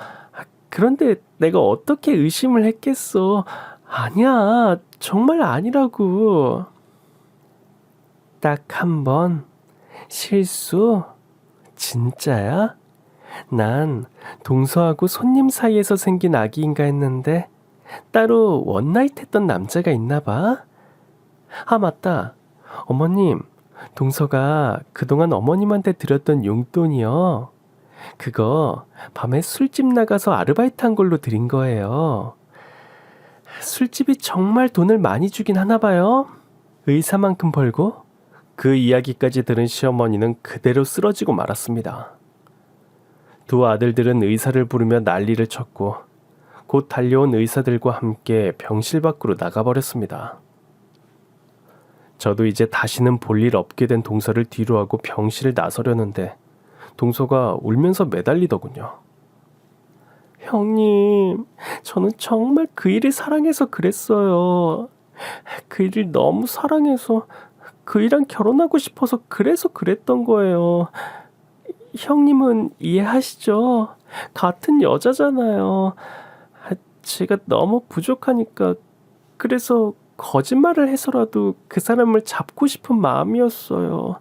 그런데 내가 어떻게 의심을 했겠어. 아니야, 정말 아니라고. 딱 한 번 실수? 진짜야? 난 동서하고 손님 사이에서 생긴 아기인가 했는데 따로 원나잇 했던 남자가 있나 봐. 맞다. 어머님, 동서가 그동안 어머님한테 드렸던 용돈이요. 그거 밤에 술집 나가서 아르바이트 한 걸로 드린 거예요. 술집이 정말 돈을 많이 주긴 하나 봐요. 의사만큼 벌고. 그 이야기까지 들은 시어머니는 그대로 쓰러지고 말았습니다. 두 아들들은 의사를 부르며 난리를 쳤고 곧 달려온 의사들과 함께 병실 밖으로 나가버렸습니다. 저도 이제 다시는 볼 일 없게 된 동서를 뒤로하고 병실을 나서려는데 동서가 울면서 매달리더군요. 형님, 저는 정말 그 일을 사랑해서 그랬어요. 그 일을 너무 사랑해서 그 일랑 결혼하고 싶어서 그래서 그랬던 거예요. 형님은 이해하시죠? 같은 여자잖아요. 제가 너무 부족하니까 그래서 거짓말을 해서라도 그 사람을 잡고 싶은 마음이었어요.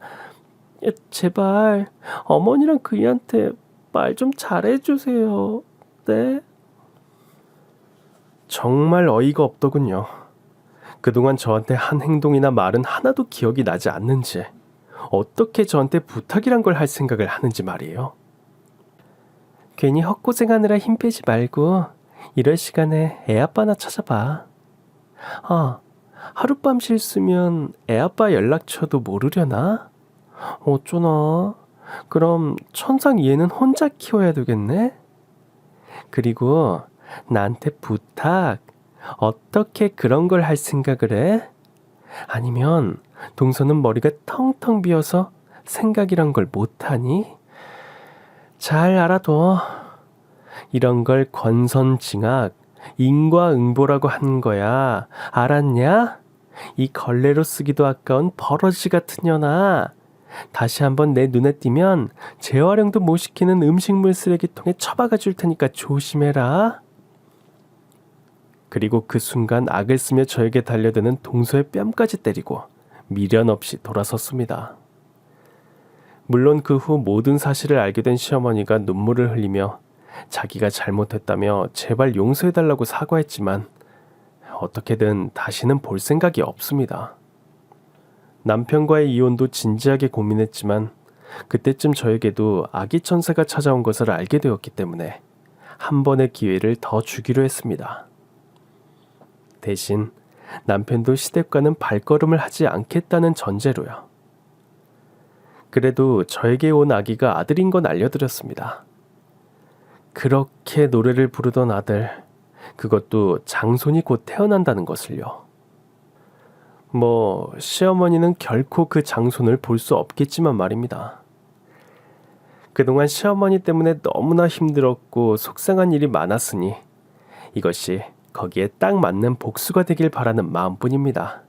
제발 어머니랑 그이한테 말 좀 잘해주세요. 네? 정말 어이가 없더군요. 그동안 저한테 한 행동이나 말은 하나도 기억이 나지 않는지, 어떻게 저한테 부탁이란 걸 할 생각을 하는지 말이에요. 괜히 헛고생하느라 힘 빼지 말고 이럴 시간에 애아빠나 찾아봐. 하룻밤 실수면 애아빠 연락처도 모르려나? 어쩌나? 그럼 천상 얘는 혼자 키워야 되겠네? 그리고 나한테 부탁, 어떻게 그런 걸 할 생각을 해? 아니면 동서는 머리가 텅텅 비어서 생각이란 걸 못하니? 잘 알아둬. 이런 걸 권선징악, 인과응보라고 하는 거야. 알았냐? 이 걸레로 쓰기도 아까운 버러지 같은 년아. 다시 한번 내 눈에 띄면 재활용도 못 시키는 음식물 쓰레기통에 처박아 줄 테니까 조심해라. 그리고 그 순간 악을 쓰며 저에게 달려드는 동서의 뺨까지 때리고 미련 없이 돌아섰습니다. 물론 그 후 모든 사실을 알게 된 시어머니가 눈물을 흘리며 자기가 잘못했다며 제발 용서해달라고 사과했지만 어떻게든 다시는 볼 생각이 없습니다. 남편과의 이혼도 진지하게 고민했지만 그때쯤 저에게도 아기 천사가 찾아온 것을 알게 되었기 때문에 한 번의 기회를 더 주기로 했습니다. 대신 남편도 시댁과는 발걸음을 하지 않겠다는 전제로요. 그래도 저에게 온 아기가 아들인 건 알려드렸습니다. 그렇게 노래를 부르던 아들, 그것도 장손이 곧 태어난다는 것을요. 시어머니는 결코 그 장손을 볼 수 없겠지만 말입니다. 그동안 시어머니 때문에 너무나 힘들었고 속상한 일이 많았으니 이것이 거기에 딱 맞는 복수가 되길 바라는 마음뿐입니다.